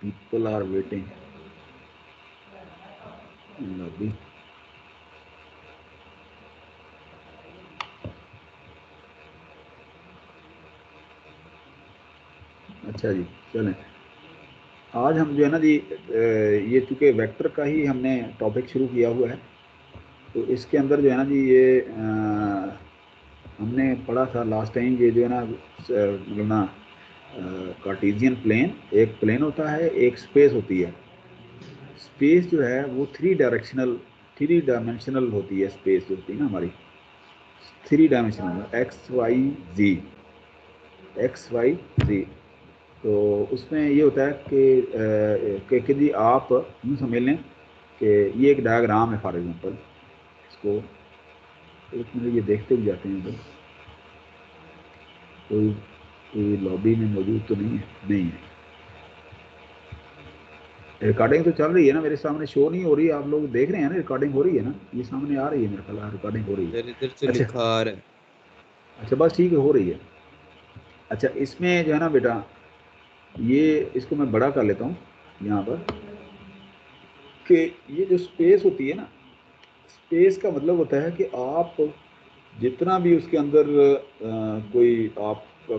People are waiting in lobby. अच्छा जी, चलें। आज हम जो है ना जी ये चूँकि वेक्टर का ही हमने टॉपिक शुरू किया हुआ है, तो इसके अंदर जो है ना जी ये हमने पढ़ा था लास्ट टाइम, ये जो है ना मतलब ना कार्टेशियन प्लेन, एक प्लेन होता है, एक स्पेस होती है। स्पेस जो है वो थ्री डायमेंशनल होती है। स्पेस जो होती है ना हमारी, थ्री डायमेंशनल, एक्स वाई जी। तो उसमें ये होता है कि जी आप यूँ समझ लें कि ये एक डायग्राम है फॉर एग्जांपल। इसको एक मिनट ये देखते भी जाते हैं, कोई कोई लॉबी में मौजूद तो नहीं है। रिकॉर्डिंग तो चल रही है ना, मेरे सामने शो नहीं हो रही है, आप लोग देख रहे हैं ना, रिकॉर्डिंग हो रही है ना, ये सामने आ रही है मेरे ख्याल, रिकॉर्डिंग हो रही है। इधर इधर से अच्छा लिखा आ रहा है। अच्छा, बस ठीक है, हो रही है। अच्छा, इसमें जो है ना बेटा, ये इसको मैं बड़ा कर लेता हूँ यहाँ पर, कि ये जो स्पेस होती है ना, स्पेस का मतलब होता है कि आप जितना भी उसके अंदर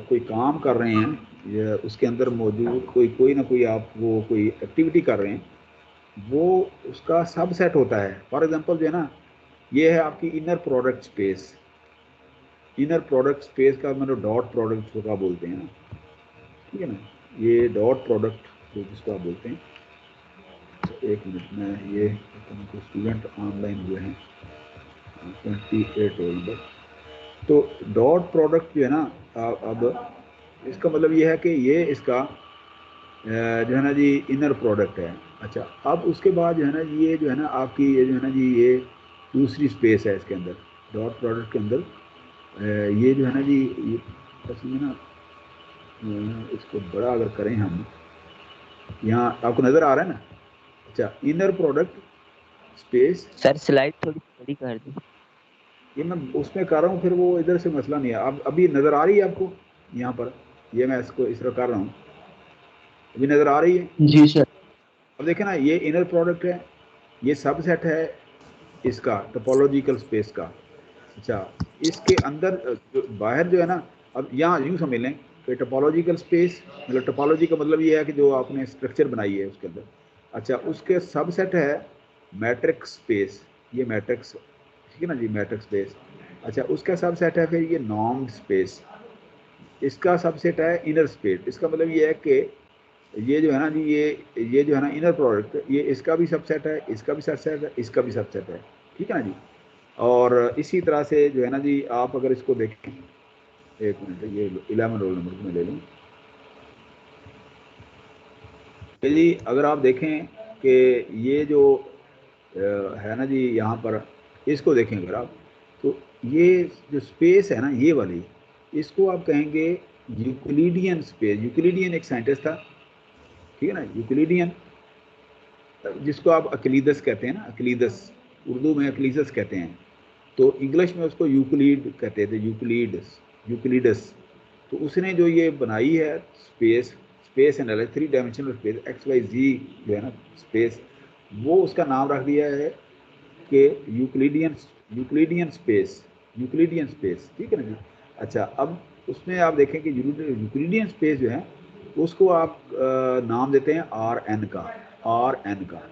कोई काम कर रहे हैं, या उसके अंदर मौजूद कोई ना कोई आप वो कोई एक्टिविटी कर रहे हैं, वो उसका सबसेट होता है। फॉर एग्जांपल जो है ना, ये है आपकी inner product space. Inner product space का मतलब डॉट प्रोडक्ट जो आप बोलते हैं ना, ठीक है ना, ये डॉट प्रोडक्ट जो जिसको आप बोलते हैं। तो एक मिनट में ये स्टूडेंट ऑनलाइन हुए हैं 28 नवंबर। तो डॉट प्रोडक्ट जो है ना, अब इसका मतलब ये है कि ये इसका जो है ना जी इनर प्रोडक्ट है। अच्छा, अब उसके बाद जो है ना, ये जो है ना आपकी, ये जो है ना जी ये दूसरी स्पेस है इसके अंदर, डॉट प्रोडक्ट के अंदर। ये जो है ना जी, ये असल में ना इसको बड़ा अगर करें हम, यहाँ आपको नज़र आ रहा है ना। अच्छा, inner product space, sir slide थोड़ी बड़ी कर दी। ये मैं उसमें कर रहा हूँ, फिर वो इधर से मसला नहीं है। अब अभी नज़र आ रही है आपको यहाँ पर, ये मैं इसको इस तरह कर रहा हूँ, अभी नज़र आ रही है जी सर। अब देखें ना, ये इनर प्रोडक्ट है, ये सबसेट है इसका टोपोलॉजिकल स्पेस का। अच्छा, इसके अंदर बाहर जो है ना, अब यहाँ यूँ समझ लें कि टोपोलॉजिकल स्पेस मतलब टोपोलॉजी का मतलब ये है कि जो आपने स्ट्रक्चर बनाई है उसके अंदर। अच्छा, उसके सबसेट है मैट्रिक्स स्पेस, ये मैट्रिक्स, ठीक है ना जी, मैट्रिक्स स्पेस। अच्छा, उसका सबसेट है फिर ये नॉर्म्ड स्पेस, इसका सबसेट है इनर स्पेस। इसका मतलब ये है कि ये जो है ना जी, ये जो है ना इनर प्रोडक्ट, ये इसका भी सबसेट है, इसका भी सबसेट है, इसका भी सबसेट है, ठीक है ना जी। और इसी तरह से जो है ना जी, आप अगर इसको देखें, एक मिनट, ये 11 रोल नंबर को मैं ले लूँ जी। अगर आप देखें कि ये जो है ना जी यहाँ पर, इसको देखें अगर आप, तो ये जो स्पेस है ना ये वाली, इसको आप कहेंगे यूक्लिडियन स्पेस। यूक्लिडियन एक साइंटिस्ट था, ठीक है ना, यूक्लिडियन, जिसको आप अक्लीदस कहते हैं ना, अक्लीदस, उर्दू में अक्लीदस कहते हैं, तो इंग्लिश में उसको यूक्लिड कहते थे, यूक्लिडस। तो उसने जो ये बनाई है space, space analysis, three dimensional space, X Y Z जो है ना स्पेस, वो उसका नाम रख दिया है कि Euclidean Euclidean space, Euclidean space, ठीक है ना जी। अच्छा, अब उसमें आप देखें कि यूक्लिडियन स्पेस जो है उसको आप नाम देते हैं आर एन का।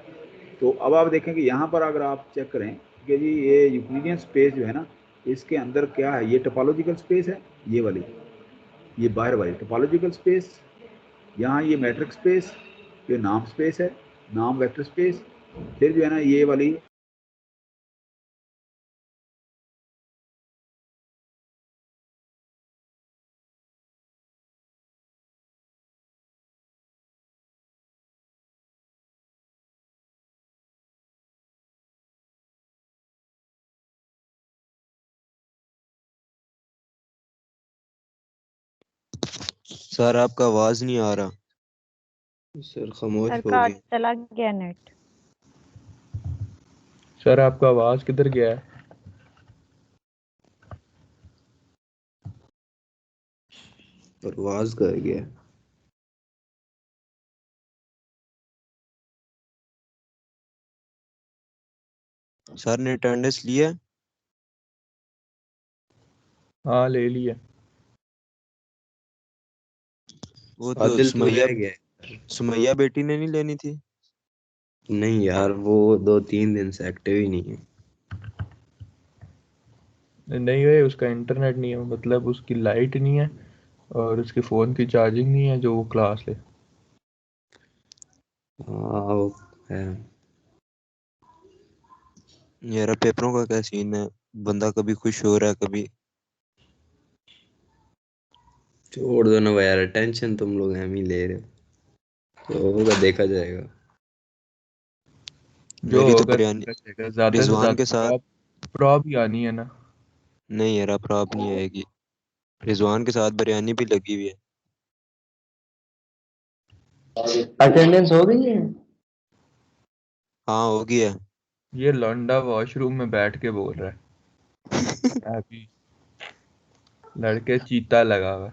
तो अब आप देखें कि यहाँ पर अगर आप चेक करें कि जी ये यूक्लिडियन स्पेस जो है ना, इसके अंदर क्या है, ये टोपोलॉजिकल स्पेस है, ये वाली, ये बाहर वाली टोपोलॉजिकल स्पेस, यहाँ ये मैट्रिक्स स्पेस, ये नाम स्पेस है, नाम वेक्टर स्पेस, फिर जो है ना ये वाली सर आपका आवाज नहीं आ रहा। सर खामोश सर हो का गए। चला गया नेट। सर आपका आवाज किधर गया है? परवाज कर गया। सर ने अटेंडेंस लिया? हाँ ले लिया। वो तो आदिल तू रह गया। सुमैया बेटी ने नहीं लेनी थी? नहीं यार, वो 2-3 दिन से एक्टिव ही नहीं है। नहीं है, उसका इंटरनेट नहीं है, मतलब उसकी लाइट नहीं है और उसके फ़ोन की चार्जिंग नहीं है जो वो क्लास ले। हाँ वो है। यार पेपरों का क्या सीन है, बंदा कभी खुश हो रहा है कभी। छोड़ दो ना भाई यार, टेंशन तुम लोग हम ही ले रहे हो, तो होगा देखा जाएगा। जो मेरी तो होगा बिरयानी देखा जाएगा, ज़्यादा से रिजवान के ज़्यादा साथ। प्रॉब ही आनी है ना। नहीं यार अब प्रॉब नहीं आएगी। रिजवान के साथ बिरयानी भी लगी हुई है। अटेंडेंस हो गई है। हाँ होगी है। ये लौंडा वॉशरूम में बैठ के बोल रहा है अभी, लड़के चीता लगा हुआ है।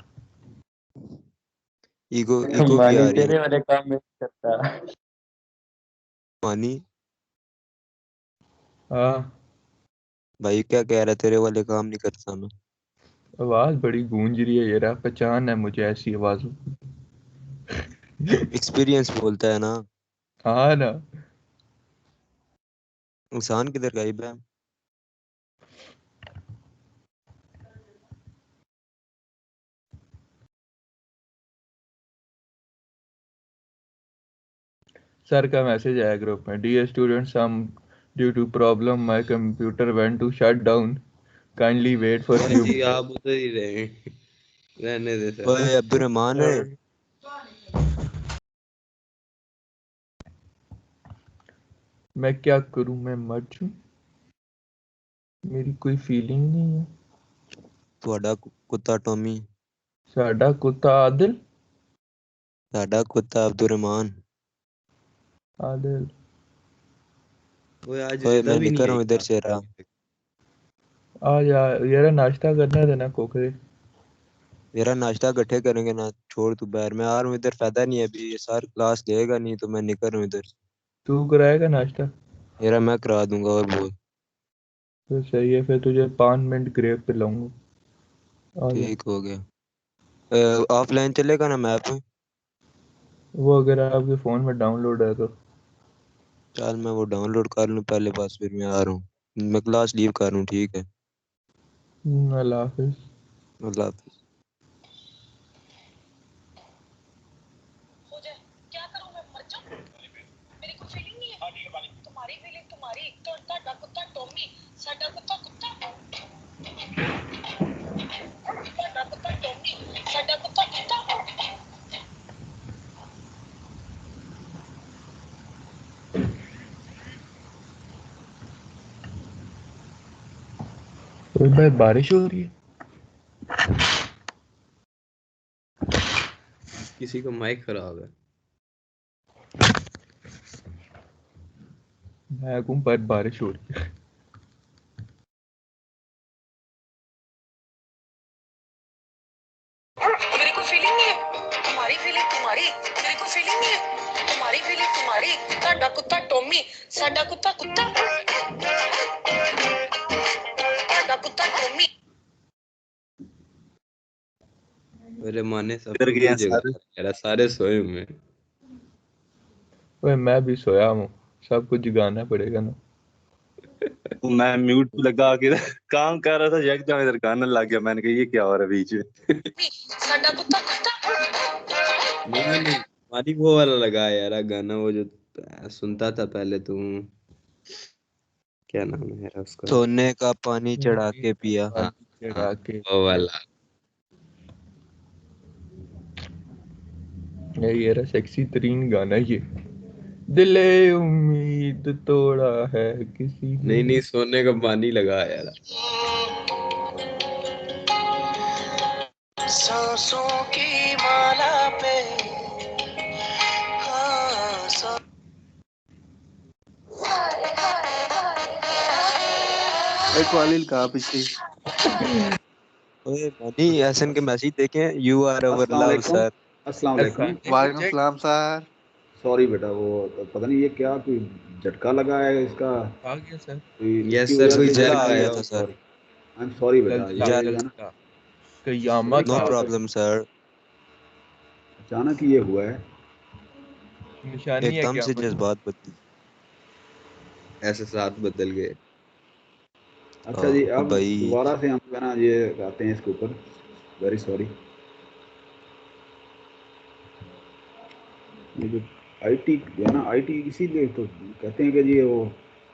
ईगो ईगो की मानी आ रही है। तेरे वाले काम में करता। मानी हाँ, भाई क्या कह रहा है, तेरे वाले काम नहीं करता मैं। आवाज बड़ी गूंज रही है, ये रहा पहचान है मुझे ऐसी आवाजों की। एक्सपीरियंस बोलता है ना। हाँ ना। इंसान किधर गायब है? सर का मैसेज आया ग्रुप में, dear student, some due to problem my computer went to shut down, kindly wait for हाँ फ्यू जी, आप उधर ही रहे, रहने दे सर। ओए अब्दुलरहमान है। मिनट। मैं क्या करूं, मैं मर जाऊं, मेरी कोई फीलिंग नहीं है। ਤੁਹਾਡਾ ਕੁੱਤਾ ਟੋਮੀ। साडा कुत्ता आदिल। ਸਾਡਾ ਕੁੱਤਾ अब्दुलरहमान। आदिल। वो आज ओए रिदा मैं भी नहीं निकल रहा आई हूँ इधर क्लास से में रहा। अभी तक। आज यार नाश्ता करना देना कोकरे। मेरा नाश्ता इकट्ठे करेंगे ना, छोड़ तू बाहर, मैं आ रहा हूँ इधर, फायदा नहीं है अभी, ये सर क्लास लेगा नहीं तो मैं निकल रहा हूँ इधर। तू कराएगा नाश्ता? मेरा मैं करा दूंगा और बहुत। तो सही है, फिर तुझे 5 मिनट ग्रेप पे लाऊंगा। आ जा। ठीक हो गया। ऑफलाइन चलेगा ना मैप में? वो अगर आपके फ़ोन में डाउनलोड है तो। चल मैं वो डाउनलोड कर लूँ पहले, बस फिर मैं आ रहा हूँ, मैं क्लास लीव कर रहा हूँ, ठीक है। अल्लाह हाफिज। अल्लाह हाफिज। तो भाई बारिश हो रही है। किसी का माइक खराब है। मैं कहूँ पर बारिश हो रही है। मेरे को फीलिंग नहीं है तुम्हारी फीलिंग तुम्हारी, मेरे को फीलिंग नहीं है तुम्हारी फीलिंग तुम्हारी, साडा कुत्ता टॉमी, साडा कुत्ता कुत्ता, साडा कुत्ता टॉमी। मेरे माने किधर सबको गए क्यों हैं जगा सारे? रहा है? सारे सोए हुए हैं। भाई मैं भी सोया हूँ, सबको जगाना पड़ेगा ना। तो मैं म्यूट पे लगा के काम कर रहा था, यकदम इधर गाना लग गया। मैंने कहा ये क्या हो रहा है बीच में। साडा कुत्ता कुत्ता। नहीं, मानी वो वाला लगा यार गाना, वो जो सुनता था पहले तुम, क्या नाम है यार उसका। सोने का पानी चढ़ा के पिया। हाँ हाँ, चढ़ा के वो वाला। ये रहा सेक्सी तरीन गाना ये, दिले उम्मीद तोड़ा है किसी नहीं ने। नहीं, सोने का पानी लगा यार। सांसों की माला पे हाँ, कॉलिल कहाँ पीछे? ओए मनी हसन के मैसेज देखे, यू आर अवर अस्सलाम लव वालेकुम। सर। अस्सलाम वालेकुम। वालेकुम सलाम सर। सॉरी बेटा, वो पता नहीं ये क्या कोई झटका लगा है इसका, आ गया सर। यस इसकी सर, वजह कोई से जहर जो है ना खाया ये था सर। आई एम सॉरी बेटा, जलसा ये जहर। जो है ना जलसा कयामत नो आ गई। Problem sir. अचानक ही ये हुआ है। निशानी है एकदम क्या से जज्बात बदल। ऐसे साथ बदल गए। अच्छा जी, अब भाई दोबारा से हम जो है ना ये आते हैं इसके ऊपर, वेरी सॉरी। ये जो आईटी जो है ना, आईटी इसीलिए तो कहते हैं कि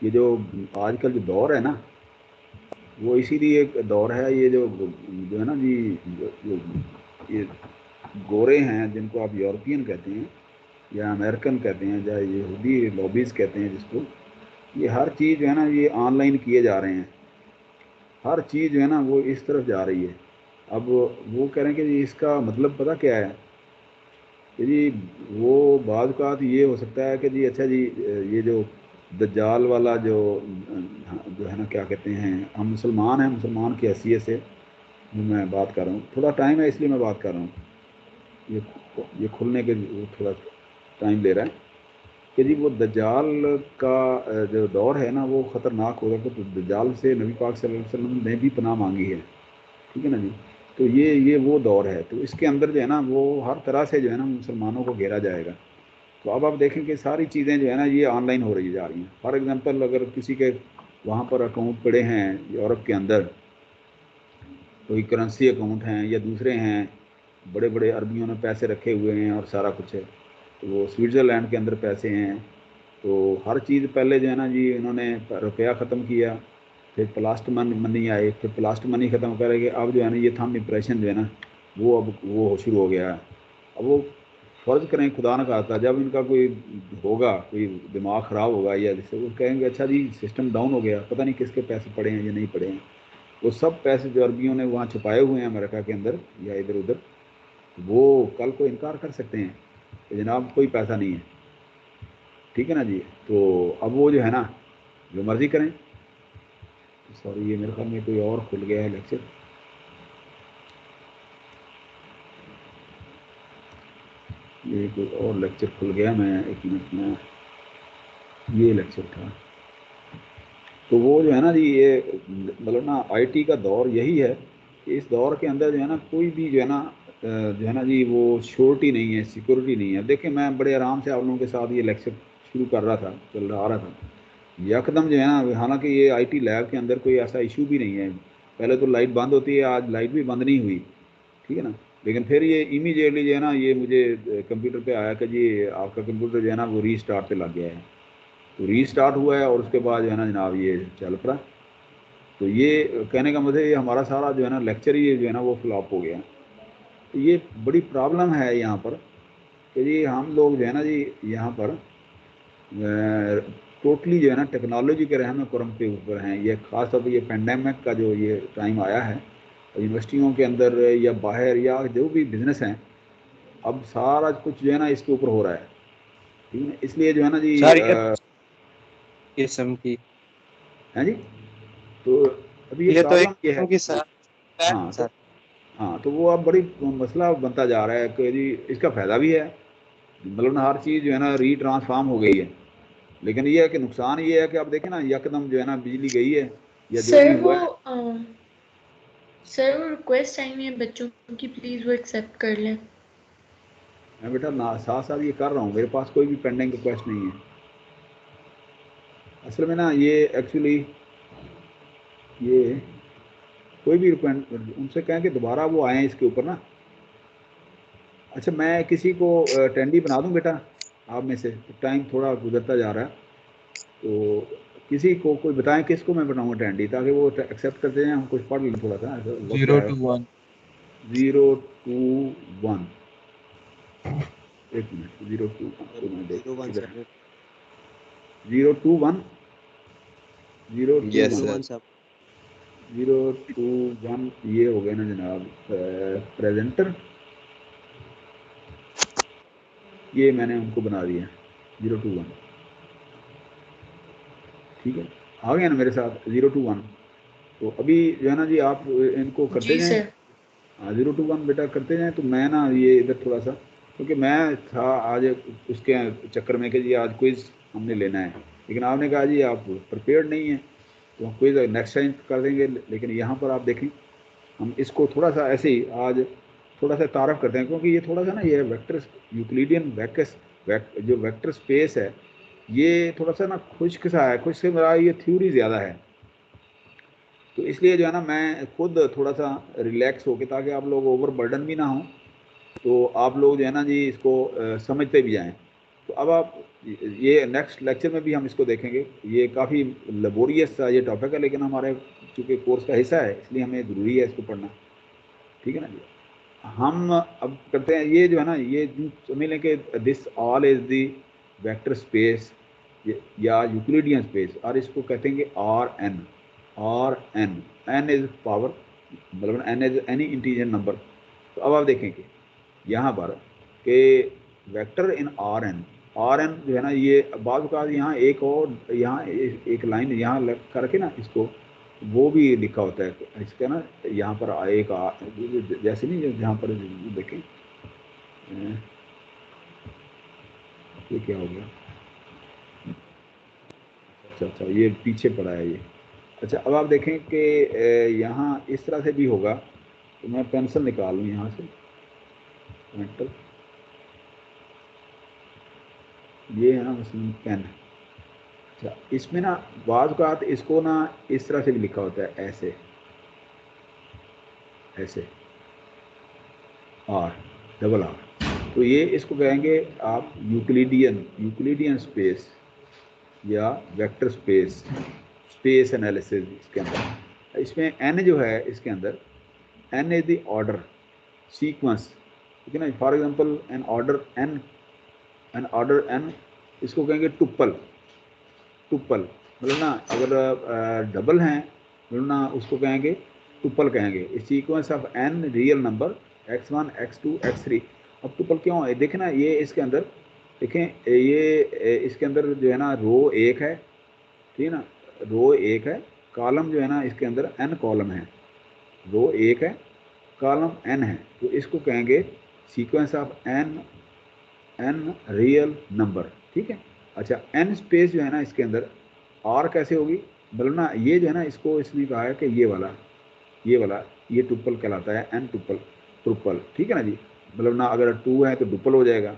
ये जो आजकल जो दौर है ना, वो इसीलिए एक दौर है, ये जो है ना जी, जो ये गोरे हैं जिनको आप यूरोपियन कहते हैं या अमेरिकन कहते हैं या यहूदी लॉबीज़ कहते हैं जिसको, ये हर चीज़ जो है ना ये ऑनलाइन किए जा रहे हैं। हर चीज़ जो है ना वो इस तरफ जा रही है। अब वो कह रहे हैं कि जी इसका मतलब पता क्या है कि जी, वो बाज़ औक़ात ये हो सकता है कि जी अच्छा जी, ये जो दज्जाल वाला जो है ना क्या कहते हैं, हम मुसलमान हैं, मुसलमान की हैसियत से मैं बात कर रहा हूँ, थोड़ा टाइम है इसलिए मैं बात कर रहा हूँ, ये खुलने के वो थोड़ा टाइम ले रहा है कि जी वो दज्जाल का जो दौर है ना वो ख़तरनाक होगा, तो दज्जाल से नबी पाक सल्लल्लाहु अलैहि वसल्लम ने भी पनाह मांगी है, ठीक है ना जी। तो ये वो दौर है, तो इसके अंदर जो है ना वो हर तरह से जो है ना मुसलमानों को घेरा जाएगा। तो अब आप देखें कि सारी चीज़ें जो है ना ये ऑनलाइन हो रही जा रही हैं। फॉर एग्जांपल अगर किसी के वहाँ पर अकाउंट पड़े हैं यूरोप के अंदर, कोई करेंसी अकाउंट हैं या दूसरे हैं, बड़े बड़े अरबियों ने पैसे रखे हुए हैं और सारा कुछ है, तो वो स्विट्ज़रलैंड के अंदर पैसे हैं, तो हर चीज़ पहले जो है ना जी इन्होंने रुपया ख़त्म किया, फिर प्लास्ट मनी आए, फिर प्लास्ट मनी ख़त्म करेंगे, अब जो है ना ये थंब इम्प्रेशन जो है ना वो अब वो शुरू हो गया है। अब वो फ़र्ज़ करें खुदा न खास्ता जब इनका कोई होगा, कोई दिमाग ख़राब होगा या जैसे वो कहेंगे अच्छा जी सिस्टम डाउन हो गया, पता नहीं किसके पैसे पड़े हैं या नहीं पड़े हैं, वो सब पैसे जो अरबियों ने वहाँ छुपाए हुए हैं अमेरिका के अंदर या इधर उधर, वो कल को इनकार कर सकते हैं कि जनाब कोई पैसा नहीं है, ठीक है ना जी। तो अब वो जो है ना जो मर्ज़ी करें। सॉरी, ये मेरे ख्याल में कोई और खुल गया है लेक्चर, ये कोई और लेक्चर खुल गया, मैं एक मिनट में, ये लेक्चर था। तो वो जो है ना जी ये मतलब ना आईटी का दौर यही है कि इस दौर के अंदर जो है ना कोई भी जो है ना जो है ना जी वो श्योरिटी नहीं है, सिक्योरिटी नहीं है। देखिए मैं बड़े आराम से आप लोगों के साथ ये लेक्चर शुरू कर रहा था, चल रहा था, यकदम जो है ना, हालांकि ये आईटी लैब के अंदर कोई ऐसा इशू भी नहीं है, पहले तो लाइट बंद होती है, आज लाइट भी बंद नहीं हुई, ठीक है ना, लेकिन फिर ये इमीडिएटली जो है ना ये मुझे कंप्यूटर पे आया कि जी आपका कंप्यूटर जो है ना वो रीस्टार्ट पे लग गया है, तो रीस्टार्ट हुआ है और उसके बाद जो है ना जनाब ये चल पड़ा। तो ये कहने का मतलब ये हमारा सारा जो है ना लेक्चर ही जो है ना वो फ्लॉप हो गया। तो ये बड़ी प्रॉब्लम है यहाँ पर कि जी हम लोग जो है ना जी यहाँ पर टोटली जो है ना टेक्नोलॉजी के रहम करम के ऊपर हैं। ये ख़ास तौर पर ये पेंडेमिक का जो ये टाइम आया है, यूनिवर्सिटियों के अंदर या बाहर या जो भी बिज़नेस हैं, अब सारा कुछ जो है ना इसके ऊपर हो रहा है, ठीक है ना। इसलिए जो है ना जी सर किस्म की है जी, तो अभी ये ये तो एक प्रॉब्लम ये है। किस्म की सर हाँ तो सर तो वो अब बड़ी मसला बनता जा रहा है कि जी इसका फ़ायदा भी है, मतलब ना हर चीज़ जो है ना रीट्रांसफॉर्म हो गई है, लेकिन ये है कि नुकसान ये है कि आप देखें ना यकदम जो है ना बिजली गई है या जो भी सर हुआ है। सर वो रिक्वेस्ट आई हुई है बच्चों की, प्लीज़ वो एक्सेप्ट कर लें। मैं बेटा ना साथ साथ ये कर रहा हूँ, मेरे पास कोई भी पेंडिंग रिक्वेस्ट नहीं है। असल में ना ये एक्चुअली ये कोई भी उनसे कहें कि दोबारा वो आए इसके ऊपर ना। अच्छा मैं किसी को अटेंडी बना दूं बेटा आप में से, तो टाइम थोड़ा गुजरता जा रहा है, तो किसी को कोई बताएं किसको मैं बनाऊँ अटेंडी, ताकि वो एक्सेप्ट करते हैं, हम कुछ पढ़ लें थोड़ा सा वक्त 021 021 एक मिनट 021 तो मैं देख 01 इधर 7 021 यस 021 सर। 021 ये हो गया ना जनाब प्रेजेंटर, ये मैंने उनको बना दिया 021, ठीक है, आ गया ना मेरे साथ 021। तो अभी जो है ना जी आप इनको करते जी जाएं, सर। हाँ 021 बेटा करते जाएं। तो मैं ना ये इधर थोड़ा सा, क्योंकि मैं था आज उसके चक्कर में कि जी आज क्विज हमने लेना है, लेकिन आपने कहा जी आप प्रिपेयर्ड नहीं हैं, तो हम क्विज नेक्स्ट टाइम कर देंगे। लेकिन यहाँ पर आप देखें, हम इसको थोड़ा सा ऐसे ही आज थोड़ा सा तारफ़ करते हैं, क्योंकि ये थोड़ा सा ना ये वेक्टर यूक्लिडियन जो वेक्टर स्पेस है, ये थोड़ा सा ना खुश्क सा है, खुश्क से मेरा ये थ्योरी ज़्यादा है, तो इसलिए जो है ना मैं खुद थोड़ा सा रिलैक्स होके, ताकि आप लोग ओवर बर्डन भी ना हो, तो आप लोग जो है ना जी इसको समझते भी जाएं। तो अब आप ये नेक्स्ट लेक्चर में भी हम इसको देखेंगे। ये काफ़ी लेबोरियस सा ये टॉपिक है, लेकिन हमारे चूँकि कोर्स का हिस्सा है, इसलिए हमें ज़रूरी है इसको पढ़ना, ठीक है ना जी। हम अब करते हैं, ये जो है ना ये समझ लें कि this all is the vector space या यूक्लिडियन स्पेस, और इसको कहते हैं आर एन इज पावर, मतलब N is any integer number. तो अब आप देखेंगे यहाँ पर कि वेक्टर इन आर एन जो है ना, ये बाद का यहाँ एक और यहाँ एक लाइन यहाँ करके ना इसको वो भी लिखा होता है इसका ना, यहाँ पर एक जैसे नहीं, जहाँ पर देखें ये क्या हो गया, अच्छा ये पीछे पड़ा है ये। अच्छा अब आप देखें कि यहाँ इस तरह से भी होगा, तो मैं पेंसिल निकाल लूँ यहाँ से, पेंसिल ये है ना मसलन पेन। अच्छा इसमें ना बाज़ का इसको ना इस तरह से भी लिखा होता है, ऐसे आर डबल आर, तो ये इसको कहेंगे आप यूक्लिडियन स्पेस या वेक्टर स्पेस एनालिसिस। इसके अंदर इसमें एन जो है, इसके अंदर N is the order sequence, ठीक है ना। For example N order N इसको कहेंगे टुप्पल, मतलब ना अगर डबल हैं मतलब ना उसको कहेंगे टुप्पल कहेंगे। इस sequence of N real number x1 x2 x3। अब टुप्पल क्यों है, देखें ना ये इसके अंदर देखें, ये इसके अंदर जो है ना रो एक है, ठीक है ना, रो एक है, कॉलम जो है ना इसके अंदर n कॉलम है, रो एक है, कॉलम n है, तो इसको कहेंगे sequence of n real number, ठीक है। अच्छा n स्पेस जो है ना इसके अंदर r कैसे होगी, मतलब ना ये जो है ना इसको इसने कहा है कि ये वाला ये टुप्पल कहलाता है, n ट्रुप्पल, ठीक है ना जी। मतलब ना अगर 2 है तो डुप्पल हो जाएगा,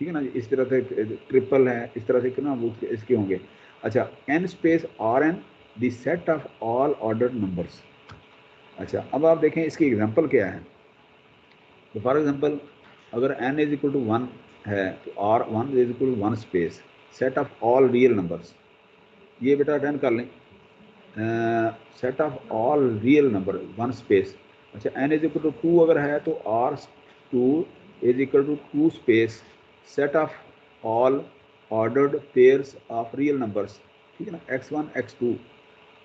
ठीक है ना जी। इस तरह से ट्रिपल है, इस तरह से कितना वो इसके होंगे। अच्छा n space R N the set of all order numbers. अच्छा अब आप देखें इसकी एग्जांपल क्या है, तो फॉर एग्जांपल अगर n इज इक्वल टू 1 है तो R1 is equal to 1 space set of all real numbers. ये बेटा अटेंड कर लें, set of all real number 1 space. अच्छा n इज इक्वल टू 2 अगर है तो R2 is equal to 2 space set of all ordered pairs of real numbers, ठीक है ना, x1 x2।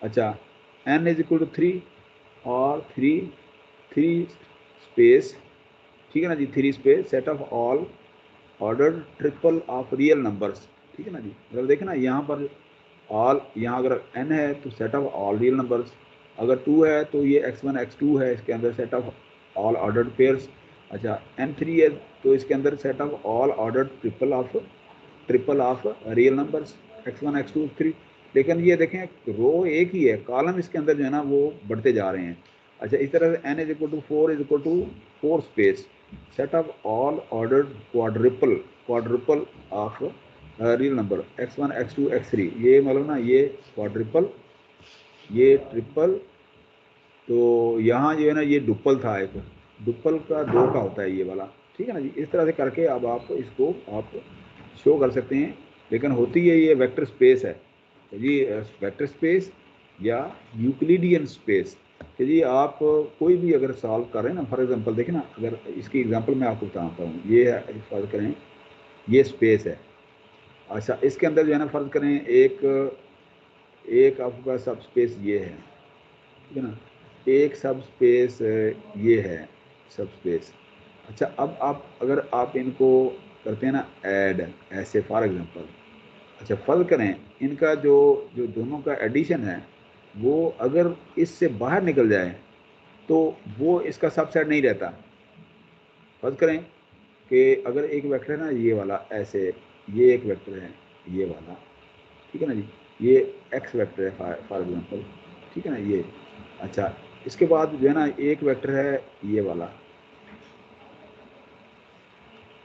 अच्छा n इज इक्वल टू 3 और 3 स्पेस, ठीक है ना जी, 3 space set of all ordered triple of real numbers, ठीक है ना जी। मतलब देखें ना यहाँ पर ऑल, यहाँ अगर n है तो set of all real numbers, अगर 2 है तो ये x1 x2 है, इसके अंदर set of all ordered pairs. अच्छा n3 है तो इसके अंदर set of all ordered triple of real numbers x1 x2 3। लेकिन ये देखें रो एक ही है, कॉलम इसके अंदर जो है ना वो बढ़ते जा रहे हैं। अच्छा इस तरह से n is equal to 4 is equal to 4 space set of all ordered quadruple of real number x1 x2 x3। ये मतलब ना ये क्वाड्रुपल, ये ट्रिपल, तो यहाँ जो है ना ये डुप्पल था, एक डुप्पल का 2 का होता है ये वाला, ठीक है ना जी। इस तरह से करके अब आप इसको आप शो कर सकते हैं। लेकिन होती है ये वेक्टर स्पेस है जी, वेक्टर स्पेस या यूक्लिडियन स्पेस कि जी आप कोई भी अगर सॉल्व कर रहे हैं ना, फॉर एग्जांपल देखें ना, अगर इसकी एग्जांपल मैं आपको बताता हूँ, ये फर्ज करें ये स्पेस है। अच्छा इसके अंदर जो है ना फर्ज करें एक आपका सब स्पेस ये है, ठीक है ना, एक सब स्पेस ये है सब स्पेस। अच्छा अब आप अगर आप इनको करते हैं ना ऐड ऐसे फॉर एग्जांपल, अच्छा फर्ज करें इनका जो दोनों का एडिशन है वो अगर इससे बाहर निकल जाए तो वो इसका सबसेट नहीं रहता। फर्ज करें कि अगर एक वेक्टर है ना ये वाला ऐसे, ये एक वेक्टर है ये वाला, ठीक है ना जी, ये एक्स वेक्टर है फॉर एग्जांपल, ठीक है ना ये। अच्छा, इसके बाद जो है ना एक वेक्टर है ये वाला,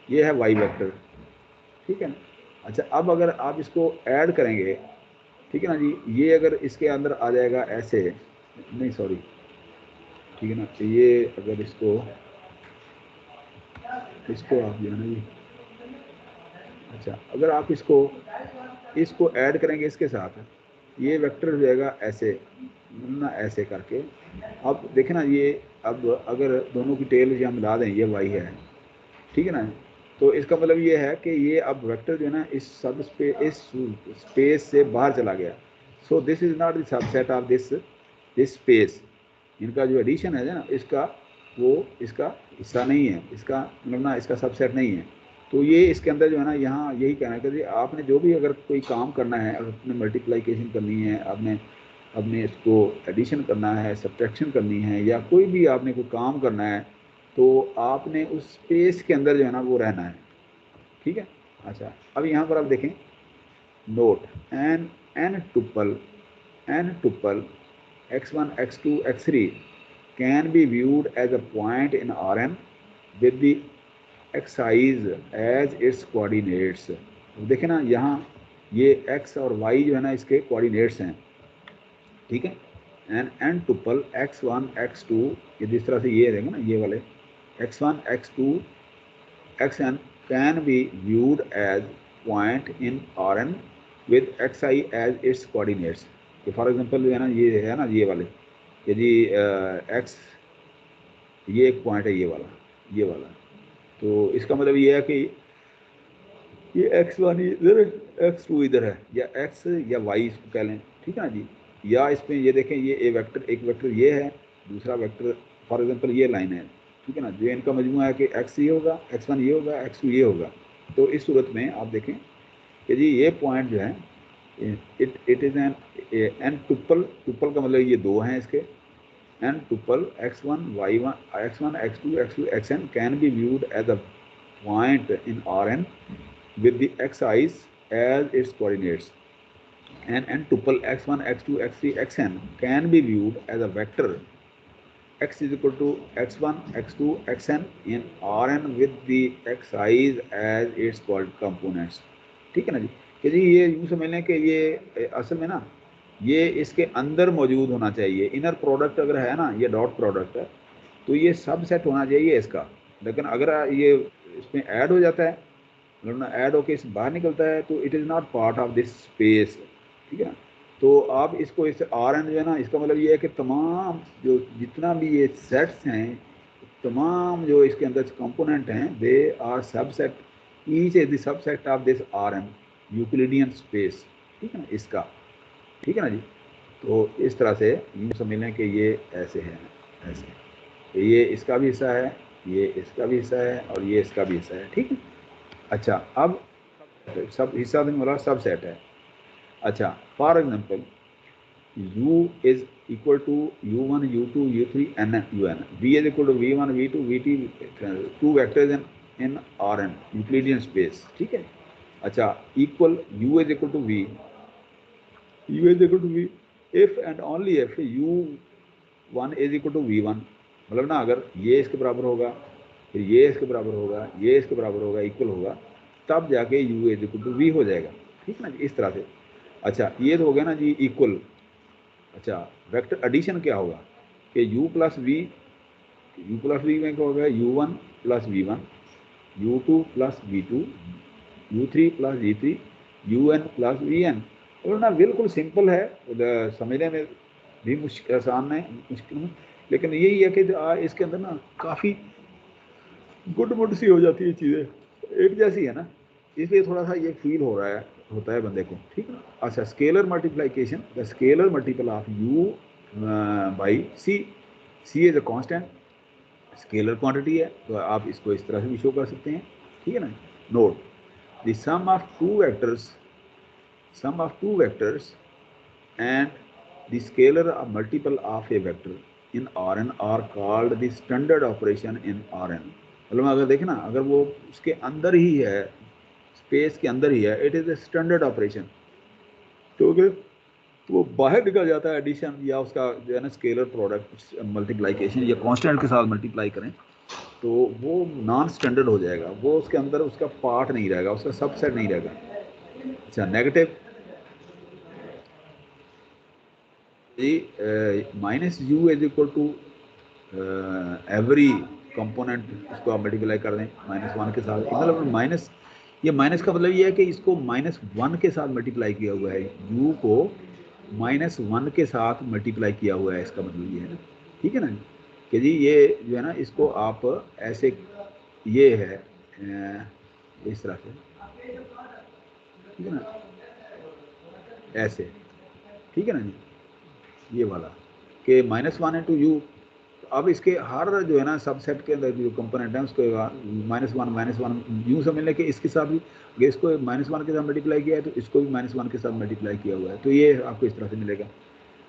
ये है वाई वेक्टर, ठीक है ना। अच्छा, अब अगर आप इसको ऐड करेंगे, ठीक है ना जी, ये अगर इसके अंदर आ जाएगा ऐसे, नहीं सॉरी, ठीक है ना, तो ये अगर इसको आप जो है ना जी, अच्छा अगर आप इसको ऐड करेंगे इसके साथ, ये वेक्टर हो जाएगा ऐसे ना, ऐसे करके। अब देखें ना ये, अब अगर दोनों की टेल यहाँ मिला दें, ये वाई है, ठीक है ना, तो इसका मतलब ये है कि ये अब वेक्टर जो है ना इस सब स्पेस से बाहर चला गया। So this is not the subset of this space. इनका जो एडिशन है ना इसका, वो इसका हिस्सा नहीं है, इसका मतलब ना इसका सबसेट नहीं है। तो ये इसके अंदर जो है ना, यहाँ यही कहना है कि आपने जो भी अगर कोई काम करना है, अगर अपने मल्टीप्लिकेशन करनी है, आपने इसको एडिशन करना है, सब्ट्रैक्शन करनी है, या कोई भी आपने कोई काम करना है, तो आपने उस स्पेस के अंदर जो है ना वो रहना है, ठीक है। अच्छा, अब यहाँ पर आप देखें, note N tuple x1 x2 x3 can be viewed as a point in Rn with the x's as its coordinates। देखें ना यहाँ ये x और y जो है ना इसके कोऑर्डिनेट्स हैं, ठीक है। एन टुपल x1 x2, ये जिस तरह से ये रहेंगे ना ये वाले x1 x2 xn can be viewed as point in Rn with xi as its coordinates। For example जो है ना ये वाले, यदि x ये एक पॉइंट है, ये वाला, तो इसका मतलब ये है कि ये x1 इधर है, x2 इधर है, या x या y इसको कह लें, ठीक है ना जी। या इसमें ये देखें, ये एक वेक्टर ये है, दूसरा वेक्टर फॉर एग्जांपल ये लाइन है, ठीक है ना, जो इनका मजमूआ है कि x ये होगा, x1 ये होगा, x2 ये होगा। तो इस सूरत में आप देखें कि जी ये पॉइंट जो है इट इज़ एन टुपल का मतलब ये दो हैं इसके, N tuple x1 x2 xn can be viewed as a point in Rn with the xi's as its coordinates, and n tuple x1 x2 x3 xn can be viewed as a vector x is equal to x1 x2 xn in Rn with the xi's as its components। ठीक है ना जी, कि जी ये यूँ समझ लें कि ये असल में ना ये इसके अंदर मौजूद होना चाहिए। इनर प्रोडक्ट अगर है ना, ये डॉट प्रोडक्ट है, तो ये सब सेट होना चाहिए इसका। लेकिन अगर ये इसमें ऐड हो जाता है, मतलब ना ऐड होके इस बाहर निकलता है, तो it is not part of this space, ठीक है ना। तो आप इसको इस Rn जो है ना, इसका मतलब ये है कि तमाम जो जितना भी ये सेट्स हैं, तमाम जो इसके अंदर कंपोनेंट हैं, they are subset, each is the subset of this Rn Euclidean space, ठीक है ना इसका, ठीक है ना जी। तो इस तरह से यूँ समझ लें कि ये ऐसे है, ऐसे, तो ये इसका भी हिस्सा है, ये इसका भी हिस्सा है, और ये इसका भी हिस्सा है, ठीक है। अच्छा, अब सब हिस्सा नहीं बोला, सब सेट है। अच्छा, for example u is equal to u1 u2 u3 n un, v is equal to v1 v2 vt, two vectors in Rn Euclidean space, ठीक है। अच्छा, equal u is equal to v, u is equal to v if and only if u1 is equal to v1, मतलब ना अगर ये इसके बराबर होगा, फिर ये इसके बराबर होगा, ये इसके बराबर होगा, इक्वल होगा, तब जाके u is equal to v हो जाएगा, ठीक ना, इस तरह से। अच्छा, ये तो हो गया ना जी इक्वल। अच्छा, वेक्टर एडिशन क्या होगा कि u प्लस v में क्या होगा, u1 plus v1, u2 plus v2, u3 plus v3, un plus vn। और ना बिल्कुल सिंपल है, समझने में भी मुश्किल, आसान है, मुश्किल में, लेकिन यही है कि इसके अंदर ना काफ़ी गुड सी हो जाती है, चीज़ें एक जैसी है ना, इसलिए थोड़ा सा ये फील होता है बंदे को, ठीक है ना। अच्छा, scalar multiplication, the scalar multiple of u by c is a constant, scalar quantity है, तो आप इसको इस तरह से भी शो कर सकते हैं, ठीक है ना। Note, the sum of two vectors and the scalar multiple of a vector in Rn are called the standard operation in Rn। मतलब अगर देखें ना, अगर वो उसके अंदर ही है, स्पेस के अंदर ही है, it is a standard operation, तो अगर वो बाहर निकल जाता है एडिशन या उसका जो है ना स्केलर प्रोडक्ट मल्टीप्लाइकेशन या कांस्टेंट के साथ मल्टीप्लाई करें तो वो नॉन स्टैंडर्ड हो जाएगा, वो उसके अंदर उसका पार्ट नहीं रहेगा, उसका सबसेट नहीं रहेगा। अच्छा negative minus u is equal to every component, इसको आप मल्टीप्लाई कर दें -1 के साथ, मतलब माइनस, ये माइनस का मतलब ये है कि इसको -1 के साथ मल्टीप्लाई किया हुआ है, u को -1 के साथ मल्टीप्लाई किया हुआ है, इसका मतलब ये है ना, ठीक है ना कि जी ये जो है ना इसको आप ऐसे, ये है इस तरह से, ठीक है ना, ऐसे, ठीक है ना जी, ये वाला कि -1 इंटू यू। अब इसके हर जो है ना सबसेट के अंदर जो कंपोनेंट है उसको -1 यूँ समझ लें कि इसके साथ भी, अगर इसको -1 के साथ मल्टीप्लाई किया है तो इसको भी -1 के साथ मल्टीप्लाई किया हुआ है, तो ये आपको इस तरह से मिलेगा।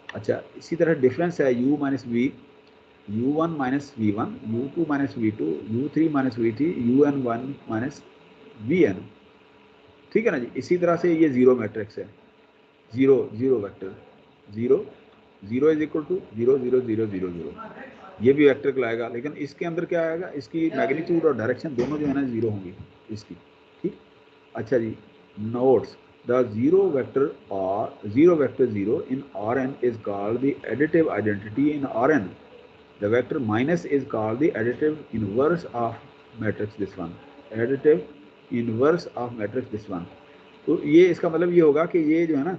अच्छा इसी तरह डिफरेंस है u minus v, u1 minus v1, u2 minus v2, u3 minus v3, un1 minus vn, ठीक है ना जी। इसी तरह से ये जीरो मैट्रिक्स है, zero vector, zero is equal to 0 0 0 0 0, ये भी वेक्टर कहलाएगा, लेकिन इसके अंदर क्या आएगा, इसकी मैग्नीट्यूड और डायरेक्शन दोनों जो है ना जीरो होंगी इसकी, ठीक। अच्छा जी notes, the zero vector zero in Rn is called the additive identity in Rn, the vector minus is called the additive inverse of matrix this one, additive inverse of matrix this one. तो ये इसका मतलब ये होगा कि ये जो है ना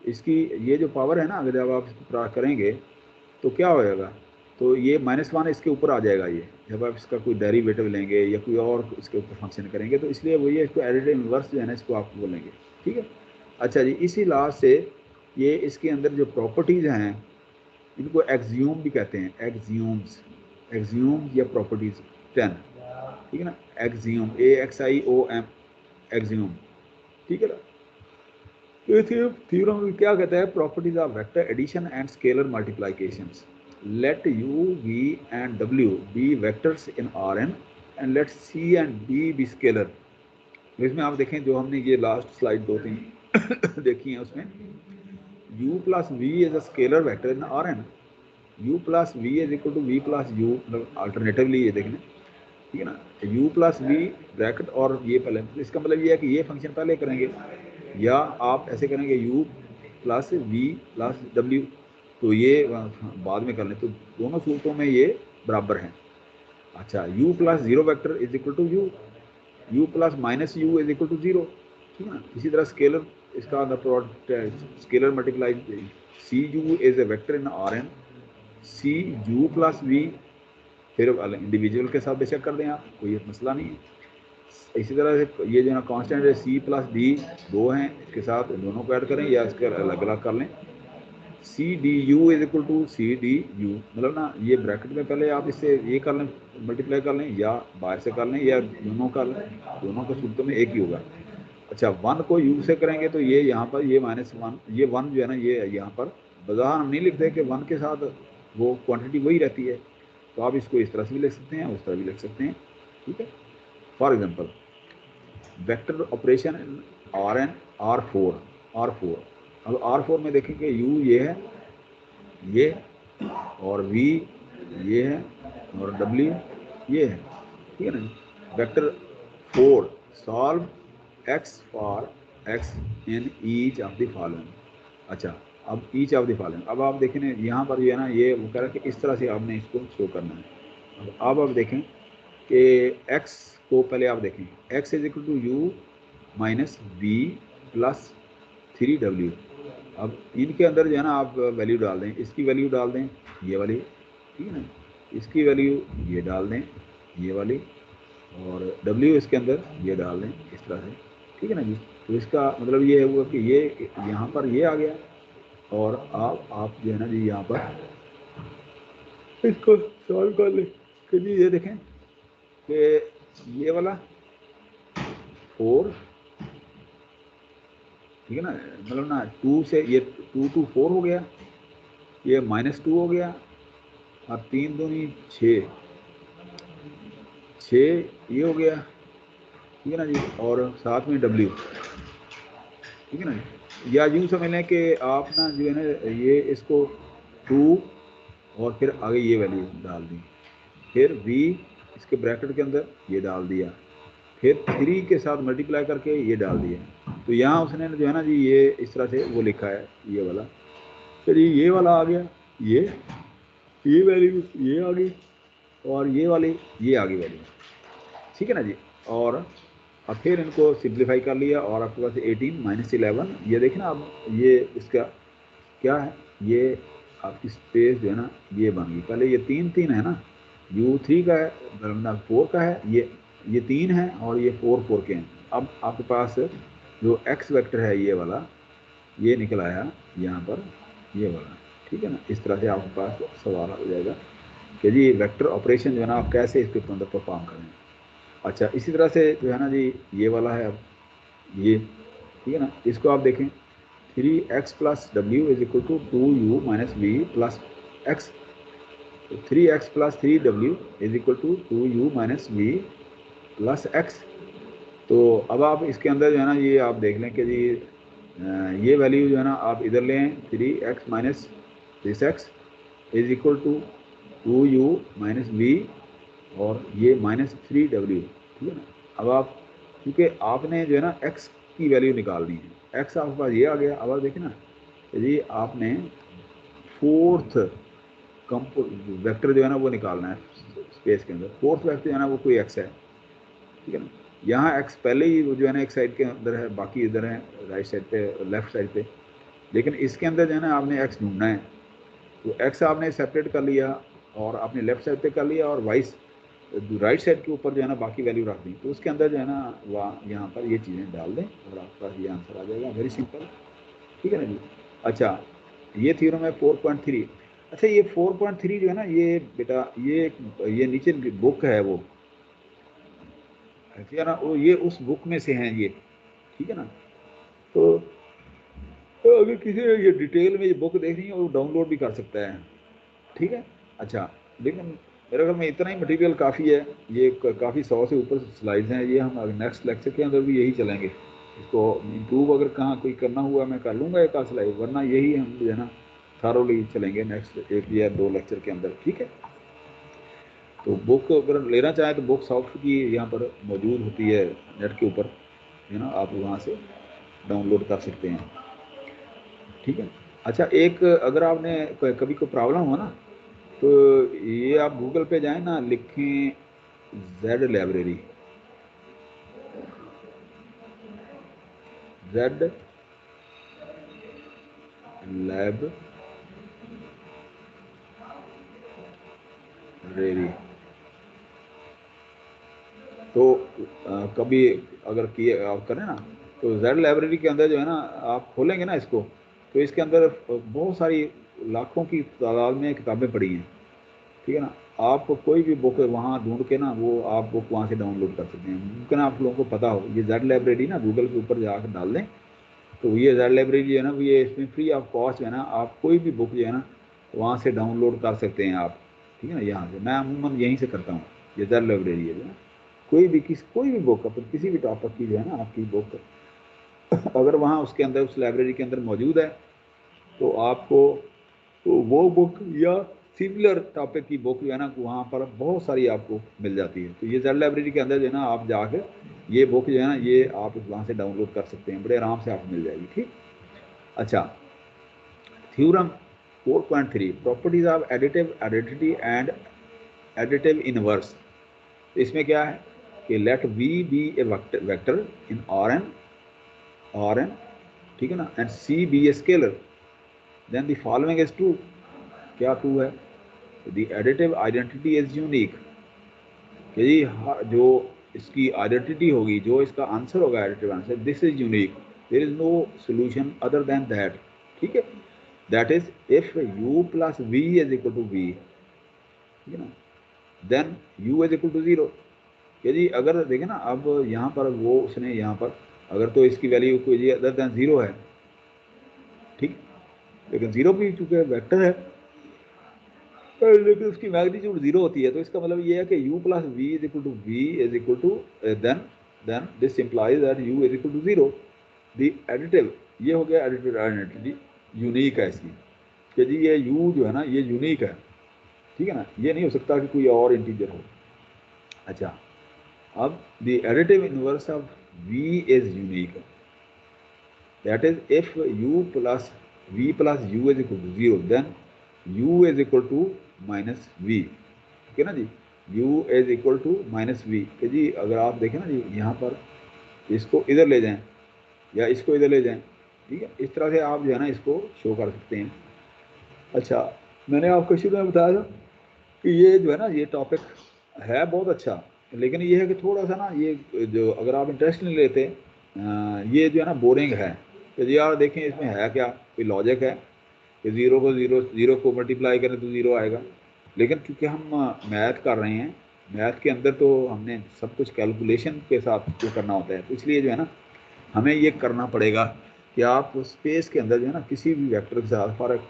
इसकी ये जो पावर है ना, अगर जब आप इसको प्राप्त करेंगे तो क्या हो जाएगा, तो ये -1 इसके ऊपर आ जाएगा, ये जब आप इसका कोई डेरिवेटिव लेंगे या कोई और इसके ऊपर फंक्शन करेंगे, तो इसलिए वो ये इसको एडिटिव इनवर्स जो है ना इसको आप बोलेंगे, ठीक है। अच्छा जी इसी लास्ट से ये इसके अंदर जो प्रॉपर्टीज़ हैं इनको एक्सियोम भी कहते हैं, एक्सियोम या प्रॉपर्टीज 10, ठीक है ना, एक्सियोम AXIOM एक्सियोम, ठीक है ना। तो थ्योरम क्या कहता है, properties of vector addition and scalar multiplications, let u v and w be vectors in Rn and let c and d be scalar। इसमें आप देखें जो हमने ये लास्ट स्लाइड 2-3 देखी है उसमें u plus v is a scalar vector in Rn, u plus v is equal to v plus u, मतलब अल्टरनेटिवली ये देखना, ठीक है ना, u plus v ब्रैकेट और ये पहले, इसका मतलब ये है कि ये फंक्शन पहले करेंगे या आप ऐसे करेंगे u plus v plus w, तो ये बाद में कर लें, तो दोनों सूरतों में ये बराबर हैं। अच्छा u plus zero vector is equal to u plus minus u is equal to 0, ठीक है ना। इसी तरह स्केलर, इसका product scalar multiply cu is a vector in Rn, cu plus v, फिर इंडिविजुअल के साथ बेशक कर दें आप, कोई मसला नहीं है। इसी तरह से ये जो है ना कांस्टेंट है c प्लस d 2 हैं, इसके साथ दोनों को ऐड करें या इसके अलग अलग कर लें, c d u is equal to c d u, मतलब ना ये ब्रैकेट में पहले आप इससे ये कर लें, मल्टीप्लाई कर लें या बाहर से कर लें या दोनों कर लें, दोनों के सूत्र में एक ही होगा। अच्छा 1 को u से करेंगे तो ये यहाँ पर ये -1, ये 1 जो है ना ये यहाँ पर बज़ाहिर हम नहीं लिखते कि 1 के साथ वो क्वांटिटी वही रहती है, तो आप इसको इस तरह से भी लिख सकते हैं, उस तरह भी लिख सकते हैं, ठीक है। For example vector operation Rn R4, अब R4 में देखें कि u ये है, ये और v ये है और w ये है, ठीक है ना। Vector 4 solve x for x in each of the following. अच्छा अब ईच ऑफ द फॉलोइंग, अब आप देखें यहाँ पर ये है ना, ये वो कह रहा है कि इस तरह से आपने इसको शो करना है। अब आप देखें कि x को पहले आप देखें, x is equal to u minus v plus 3w। अब इनके अंदर जो है ना आप वैल्यू डाल दें, इसकी वैल्यू डाल दें ये वाली, ठीक है ना, इसकी वैल्यू ये डाल दें ये वाली, और w इसके अंदर ये डाल दें इस तरह से, ठीक है ना जी। तो इसका मतलब ये हुआ कि ये यहाँ पर ये आ गया, और आप जो है ना जी यहाँ पर इसको सॉल्व कर लें कि जी ये देखें कि ये वाला 4, ठीक है ना, मतलब ना 2 से ये 2 to 4 हो गया, ये -2 हो गया, और 3 दूनी 6 ये हो गया, ठीक है ना जी, और साथ में w, ठीक है ना जी। या यूँ समझ लें कि आप ना जो है ना ये इसको 2 और फिर आगे ये वैल्यू डाल दी, फिर v इसके ब्रैकेट के अंदर ये डाल दिया, फिर 3 के साथ मल्टीप्लाई करके ये डाल दिया। तो यहाँ उसने जो है ना जी ये इस तरह से वो लिखा है ये वाला, फिर ये वाला आ गया, ये वैल्यू ये आ गई और ये वाली ये आ गई वैल्यू, ठीक है ना जी। और अब फिर इनको सिंप्लीफाई कर लिया और आपके पास 18 माइनस 11, ये देखें ना अब ये इसका क्या है, ये आपकी स्पेस जो है ना ये बन गई। पहले ये 3 3 है ना, u3 का है, बरमना 4 का है, ये 3 है और ये 4 4 के हैं। अब आपके पास जो x वेक्टर है ये वाला ये निकल आया यहाँ पर ये वाला, ठीक है ना। इस तरह से आपके पास सवाल हो जाएगा कि जी वेक्टर ऑपरेशन जो है ना आप कैसे इसके अंदर परफॉर्म करें। अच्छा इसी तरह से जो है ना जी ये वाला है अब ये, ठीक है ना। इसको आप देखें 3x प्लस डब्ल्यू is equal to 2u minus v plus x, तो 3x plus 3w is equal to 2u minus v plus x. तो अब आप इसके अंदर जो है ना ये आप देख लें कि जी ये वैल्यू जो है ना आप इधर लें 3x minus 6x is equal to 2u minus v और ये माइनस 3w, ठीक है ना। अब आप क्योंकि आपने जो है ना x की वैल्यू निकालनी है, x आपके पास ये आ गया। अब आप देखें ना जी आपने 4th वेक्टर जो है ना वो निकालना है स्पेस के अंदर। 4th वेक्टर जो है ना वो कोई x है, ठीक है ना। यहाँ x पहले ही जो है ना एक साइड के अंदर है, बाकी इधर है राइट साइड पे लेफ्ट साइड पे, लेकिन इसके अंदर जो है ना आपने x ढूंढना है। तो x आपने सेपरेट कर लिया और आपने लेफ्ट साइड पे कर लिया और वाइस राइट साइड के ऊपर जो है ना बाकी वैल्यू रख दी। तो उसके अंदर जो है ना वहाँ यहाँ पर ये चीज़ें डाल दें और आपके पास ये आंसर आ जाएगा, वेरी सिंपल, ठीक है ना जी। अच्छा ये थ्योरम है 4.3। अच्छा ये 4.3 जो है ना ये बेटा ये नीचे बुक है वो, ठीक है ना, वो ये उस बुक में से हैं ये, ठीक है ना। तो अगर किसी ने ये डिटेल में ये बुक देखनी है वो डाउनलोड भी कर सकता है, ठीक है। अच्छा लेकिन मेरे ख्याल में इतना ही मटेरियल काफ़ी है, ये काफ़ी 100 से ऊपर स्लाइड्स हैं। ये हम नेक्स्ट लेक्चर के अंदर भी यही चलेंगे, इसको इम्प्रूव अगर कहाँ कोई करना हुआ मैं कर लूँगा एक आध स्लाइड, वरना यही हम जो है ना थारोली चलेंगे नेक्स्ट 1 या 2 लेक्चर के अंदर, ठीक है। तो बुक अगर लेना चाहें तो बुक सॉफ्ट की यहाँ पर मौजूद होती है नेट के ऊपर, है ना, आप वहाँ से डाउनलोड कर सकते हैं, ठीक है। अच्छा एक अगर आपने कभी कोई प्रॉब्लम हो ना तो ये आप गूगल पे जाएं ना, लिखें Z लाइब्रेरी, Z लाइब्रेरी। तो कभी अगर किए आप करें ना तो Z लाइब्रेरी के अंदर जो है ना आप खोलेंगे ना इसको, तो इसके अंदर बहुत सारी लाखों की तादाद में किताबें पड़ी हैं, ठीक है ना। आप कोई भी बुक वहाँ ढूंढ के ना वो आप बुक वहाँ से डाउनलोड कर सकते हैं। मुमकिन आप लोगों को पता हो ये Z लाइब्रेरी ना गूगल के ऊपर जाकर डाल दें तो ये Z लाइब्रेरी जो है ना ये इसमें फ्री ऑफ कॉस्ट जो है ना आप कोई भी बुक जो है ना वहाँ से डाउनलोड कर सकते हैं आप, ठीक है ना। यहाँ से मैं अमूमन यहीं से करता हूँ, ये Z लाइब्रेरी है जो है कोई भी बुक अपन किसी भी टॉपिक की जो है ना आपकी बुक अगर वहाँ उसके अंदर उस लाइब्रेरी के अंदर मौजूद है तो आपको तो वो बुक या सिमिलर टॉपिक की बुक जो है ना वहाँ पर बहुत सारी आपको मिल जाती है। तो ये Z लाइब्रेरी के अंदर जो है ना आप जाकर ये बुक जो है ना ये आप वहाँ से डाउनलोड कर सकते हैं, बड़े आराम से आपको मिल जाएगी, ठीक। अच्छा theorem 4.3 properties of additive identity and additive inverse. इसमें क्या है कि let V be a vector in Rn, ठीक है ना, and C be a scalar, then the following is true. क्या ट्रू है? The additive identity is unique, कि जी जो इसकी आइडेंटिटी होगी, जो इसका आंसर होगा additive answer, this is unique, there is no solution other than that, ठीक है। That is if u plus v is equal to v, ठीक है ना, then u is equal to 0। कि जी अगर देखें ना अब यहाँ पर वो उसने यहाँ पर अगर तो इसकी वैल्यू कोई जी अदर देन 0 है, ठीक, लेकिन 0 भी चूंकि वेक्टर है लेकिन उसकी मैग्नीट्यूड 0 होती है, तो इसका मतलब ये है कि u plus v is equal to then this implies that u is equal to 0। The additive ये हो गया एडिटिव आइडेंटिटी, यूनिक है इसकी कि जी ये यू जो है ना ये यूनिक है, ठीक है ना, ये नहीं हो सकता कि कोई और इंटीजर हो। अच्छा, अब the additive inverse of v is unique, that is if u plus v plus u is equal to 0 then u is equal to minus v, ठीक है ना जी, u is equal to minus v। कि जी अगर आप देखें ना जी यहाँ पर इसको इधर ले जाएं या इसको इधर ले जाएं, ठीक है, इस तरह से आप जो है ना इसको शो कर सकते हैं। अच्छा, मैंने आपको शुरू में बताया था कि ये जो है ना ये टॉपिक है बहुत अच्छा, लेकिन ये है कि थोड़ा सा ना ये जो अगर आप इंटरेस्ट नहीं लेते ये जो है ना बोरिंग है कि जी यार देखें इसमें है क्या, कोई लॉजिक है कि ज़ीरो को मल्टीप्लाई करें तो 0 आएगा। लेकिन क्योंकि हम मैथ कर रहे हैं, मैथ के अंदर तो हमने सब कुछ कैलकुलेशन के साथ जो करना होता है, तो इसलिए जो है ना हमें ये करना पड़ेगा कि आप स्पेस के अंदर जो है ना किसी भी वेक्टर के साथ फर्क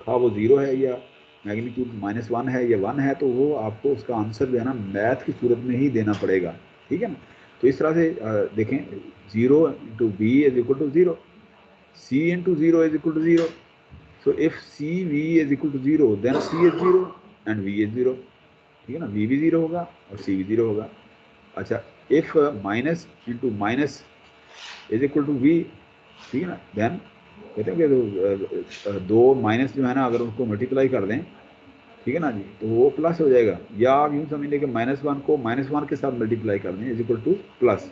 खा वो 0 है या मैग्नीट्यूड -1 है या 1 है, तो वो आपको उसका आंसर जो है ना मैथ की सूरत में ही देना पड़ेगा, ठीक है ना। तो इस तरह से देखें 0 into b is equal to 0, c into 0 is equal to 0। So if c v is equal to 0 then c is 0 and v is 0, ठीक है ना, वी भी 0 होगा और सी भी 0 होगा। अच्छा, if minus into minus is equal to v, ठीक है ना, देन कहते हैं कि दो माइनस जो है ना अगर उनको मल्टीप्लाई कर दें, ठीक है ना जी, तो वो प्लस हो जाएगा। या आप यूँ समझ लें कि -1 को -1 के साथ मल्टीप्लाई कर दें इज इक्वल टू प्लस,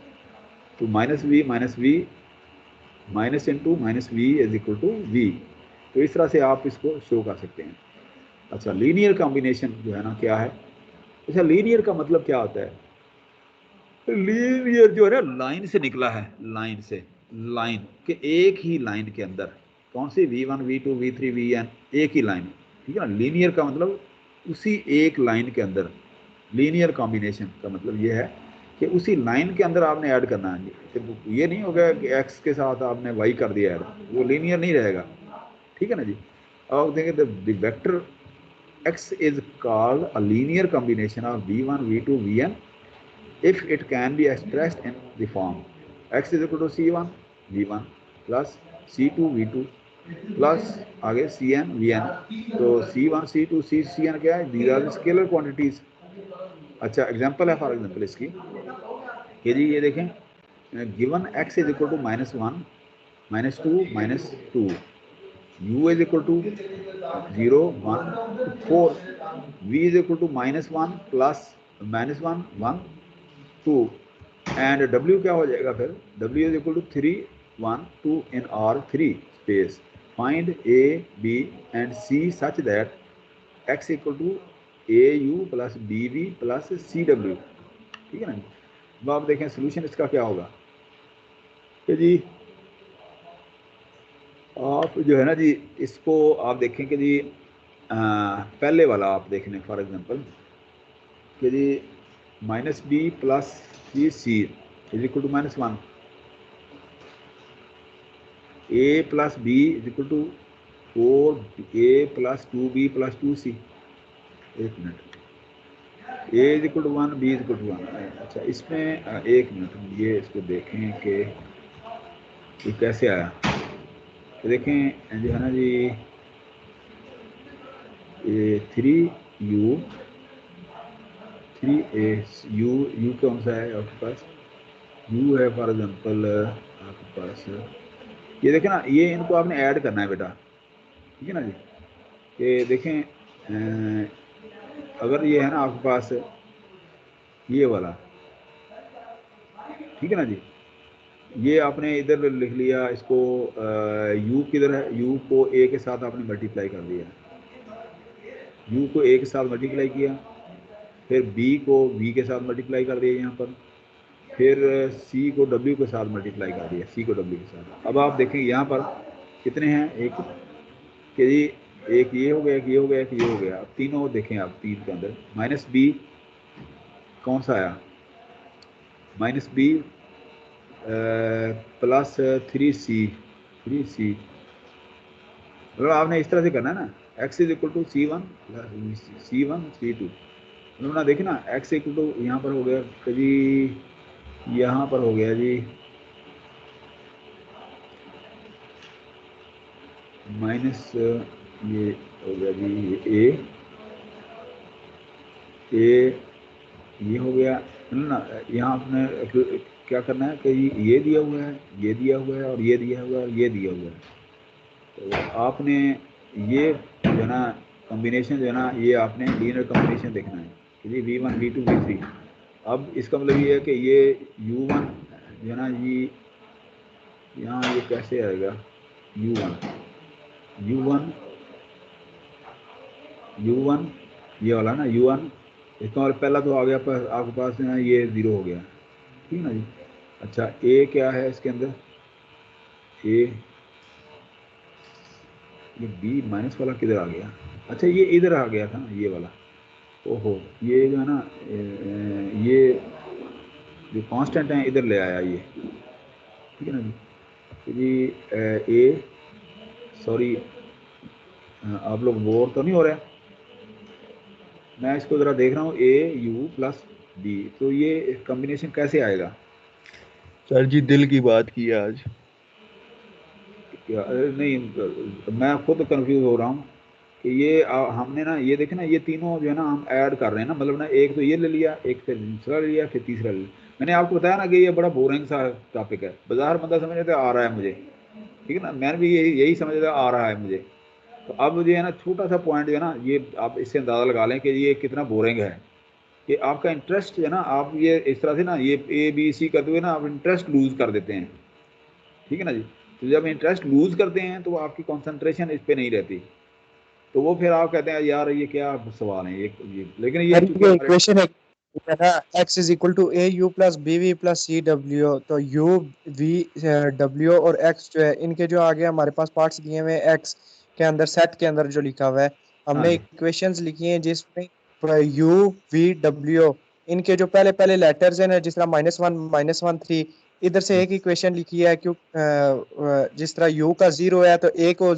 तो minus v minus into minus v is equal to v. तो इस तरह से आप इसको शो कर सकते हैं। अच्छा, लीनियर कॉम्बिनेशन जो है ना क्या है, अच्छा लीनियर का मतलब क्या होता है, लीनियर जो है ना लाइन से निकला है, लाइन से, लाइन के एक ही लाइन के अंदर कौन सी v1 v2 v3 vn एक ही लाइन, ठीक है ना। लीनियर का मतलब उसी एक लाइन के अंदर, लीनियर कॉम्बिनेशन का मतलब ये है कि उसी लाइन के अंदर आपने ऐड करना है, कि ये नहीं होगा कि x के साथ आपने y कर दिया ऐड, वो लीनियर नहीं रहेगा, ठीक है ना जी। अब देखें the vector x is called a linear combination of v1 v2 vn if it can be expressed in the form x is equal to c1 v1 plus c2 v2 plus आगे cn vn, तो c1 c2 cn क्या है, these are the scalar quantities। अच्छा, example है for example इसकी कि जी ये देखें given x is equal to -1 -2 -2 u is equal to 0 1 4 v is equal to -1 plus -1 1 2 and w क्या हो जाएगा फिर, w is equal to 3 1 2 in R3 space, find a b and c such that x equal to au plus bv plus cw, ठीक है ना। अब आप देखें सोल्यूशन इसका क्या होगा कि जी आप जो है ना जी इसको आप देखें कि जी पहले वाला आप देख लें फॉर एग्जांपल कि जी -b plus c is equal to -1, a plus b is equal to 4a plus 2b plus 2c, एक minute, a is equal to 1 b is equal to 1। अच्छा, इसमें एक मिनट ये इसको देखें कि ये कैसे आया, तो देखें जो है ना जी ये 3u 3a u कौन सा है आपके पास, u है फॉर एग्जांपल आपके पास, ये देखें ना ये इनको आपने ऐड करना है बेटा, ठीक है ना जी। कि देखें अगर ये है ना आपके पास ये वाला, ठीक है ना जी, ये आपने इधर लिख लिया इसको u किधर है, u को a के साथ आपने मल्टीप्लाई कर दिया, u को a के साथ मल्टीप्लाई किया, फिर b को v के साथ मल्टीप्लाई कर दिया यहाँ पर, फिर c को w के साथ मल्टीप्लाई कर दिया, c को w के साथ। अब आप देखें यहाँ पर कितने हैं, एक कि जी एक ये हो गया, एक ये हो गया, एक ये हो गया। अब तीनों देखें आप, तीन के अंदर -b कौन सा आया, -b प्लस 3c, मतलब आपने इस तरह से करना है ना, x is equal to c1 c2, मतलब ना देखें ना x इक्वल टू यहाँ पर हो गया जी, यहाँ पर हो गया जी माइनस ये हो गया जी ए ये हो गया ना। यहाँ आपने क्या करना है कि ये दिया हुआ है, ये दिया हुआ है, और ये दिया हुआ है, और ये दिया हुआ है। तो आपने ये जो है ना कॉम्बिनेशन जो है ना, ये आपने लीनियर कॉम्बिनेशन देखना है कि जी V1 V2 V3। अब इसका मतलब ये है कि ये U1 जो है ना, ये यहाँ ये कैसे आएगा U1 ये वाला ना U1, इसका मतलब पहला तो आ गया आपके पास ना, ये 0 हो गया, ठीक है ना जी। अच्छा A क्या है इसके अंदर, A ये B माइनस वाला किधर आ गया, अच्छा ये इधर आ गया था ना ये वाला, ओहो ये जो है ना ये जो कांस्टेंट है इधर ले आया ये, ठीक है ना जी। तो ये सॉरी आप लोग बोर तो नहीं हो रहे, मैं इसको ज़रा देख रहा हूँ AU प्लस B, तो ये कॉम्बिनेशन कैसे आएगा? सर जी दिल की बात की है आज। नहीं मैं खुद कंफ्यूज हो रहा हूँ कि ये हमने ना ये देखे ना, ये तीनों जो है ना हम ऐड कर रहे हैं ना, मतलब ना एक तो ये ले लिया, एक फिर दूसरा ले लिया, फिर तीसरा ले लिया। मैंने आपको बताया ना कि ये बड़ा बोरिंग सा टॉपिक है, बाजार बंदा समझ लेता आ रहा है मुझे, ठीक है ना, मैंने भी यही समझ लिया आ रहा है मुझे। तो अब मुझे है ना छोटा सा पॉइंट जो है ना, ये आप इससे अंदाज़ा लगा लें कि ये कितना बोरिंग है, कि आपका इंटरेस्ट जो है ना, आप ये इस तरह से ना ये ABC करते हुए ना आप इंटरेस्ट लूज़ कर देते हैं, ठीक है ना जी। तो जब इंटरेस्ट लूज़ करते हैं तो आपकी कंसंट्रेशन इस पे नहीं रहती, तो वो फिर आप कहते हैं यार ये क्या सवाल है ये लेकिन ये चूंकि इक्वेशन है ना x is equal to a u plus b v plus c डब्ल्यू, तो यू वी डब्ल्यू और x जो है इनके जो आगे हमारे पास पार्ट्स दिए हुए हैं x के अंदर सेट के अंदर जो लिखा हुआ है, हमने इक्वेशंस लिखी हैं जिसमें यू वी डब्ल्यू इनके जो पहले पहले लेटर्स हैं ना, जिस तरह -1 -1 3, इधर से एक इक्वेशन लिखी है क्यों जिस तरह u का 0 है तो a को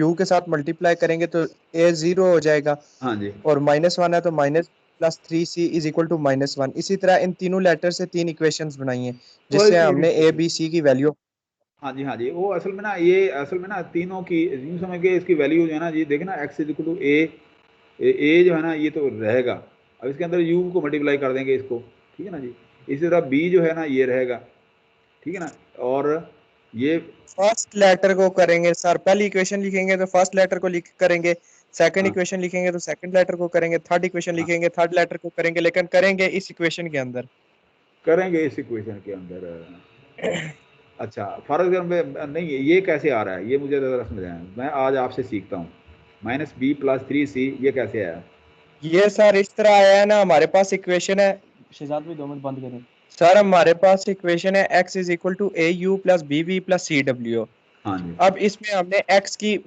u के साथ मल्टीप्लाई करेंगे तो a 0 हो जाएगा, हाँ जी, और -1 है तो -+3c इज इक्वल टू -1। इसी तरह इन तीनों लेटर से 3 इक्वेशंस बनाई हैं जिससे हमने a b c की वैल्यू। हाँ जी वो असल में ना, ये असल में ना तीनों की यूँ समझ के इसकी वैल्यू जो है ना जी, देखे ना x is equal to a जो है ना ये तो रहेगा, अब इसके अंदर u को मल्टीप्लाई कर देंगे इसको, ठीक है ना जी। इसी तरह b जो है ना ये रहेगा, ठीक है ना, और ये फर्स्ट लेटर को करेंगे सर, पहली इक्वेशन लिखेंगे तो फर्स्ट लेटर को लिख करेंगे, सेकंड इक्वेशन लिखेंगे तो सेकंड लेटर को करेंगे, थर्ड इक्वेशन लिखेंगे थर्ड लेटर को करेंगे, लेकिन करेंगे इस इक्वेशन के अंदर, करेंगे इस इक्वेशन के अंदर। अच्छा फर्क नहीं ये कैसे आ रहा है, ये मुझे ज़रा समझाएं, मैं आज आपसे सीखता हूँ। -b + 3c ये कैसे आया? ये सर इस तरह आया है ना, हमारे पास इक्वेशन है, शहजाद भाई 2 मिनट बंद करें सर, हमारे पास इक्वेशन है x is equal to a u plus b v plus c डब्ल्यू। हाँ जी, अब इसमें हमने x की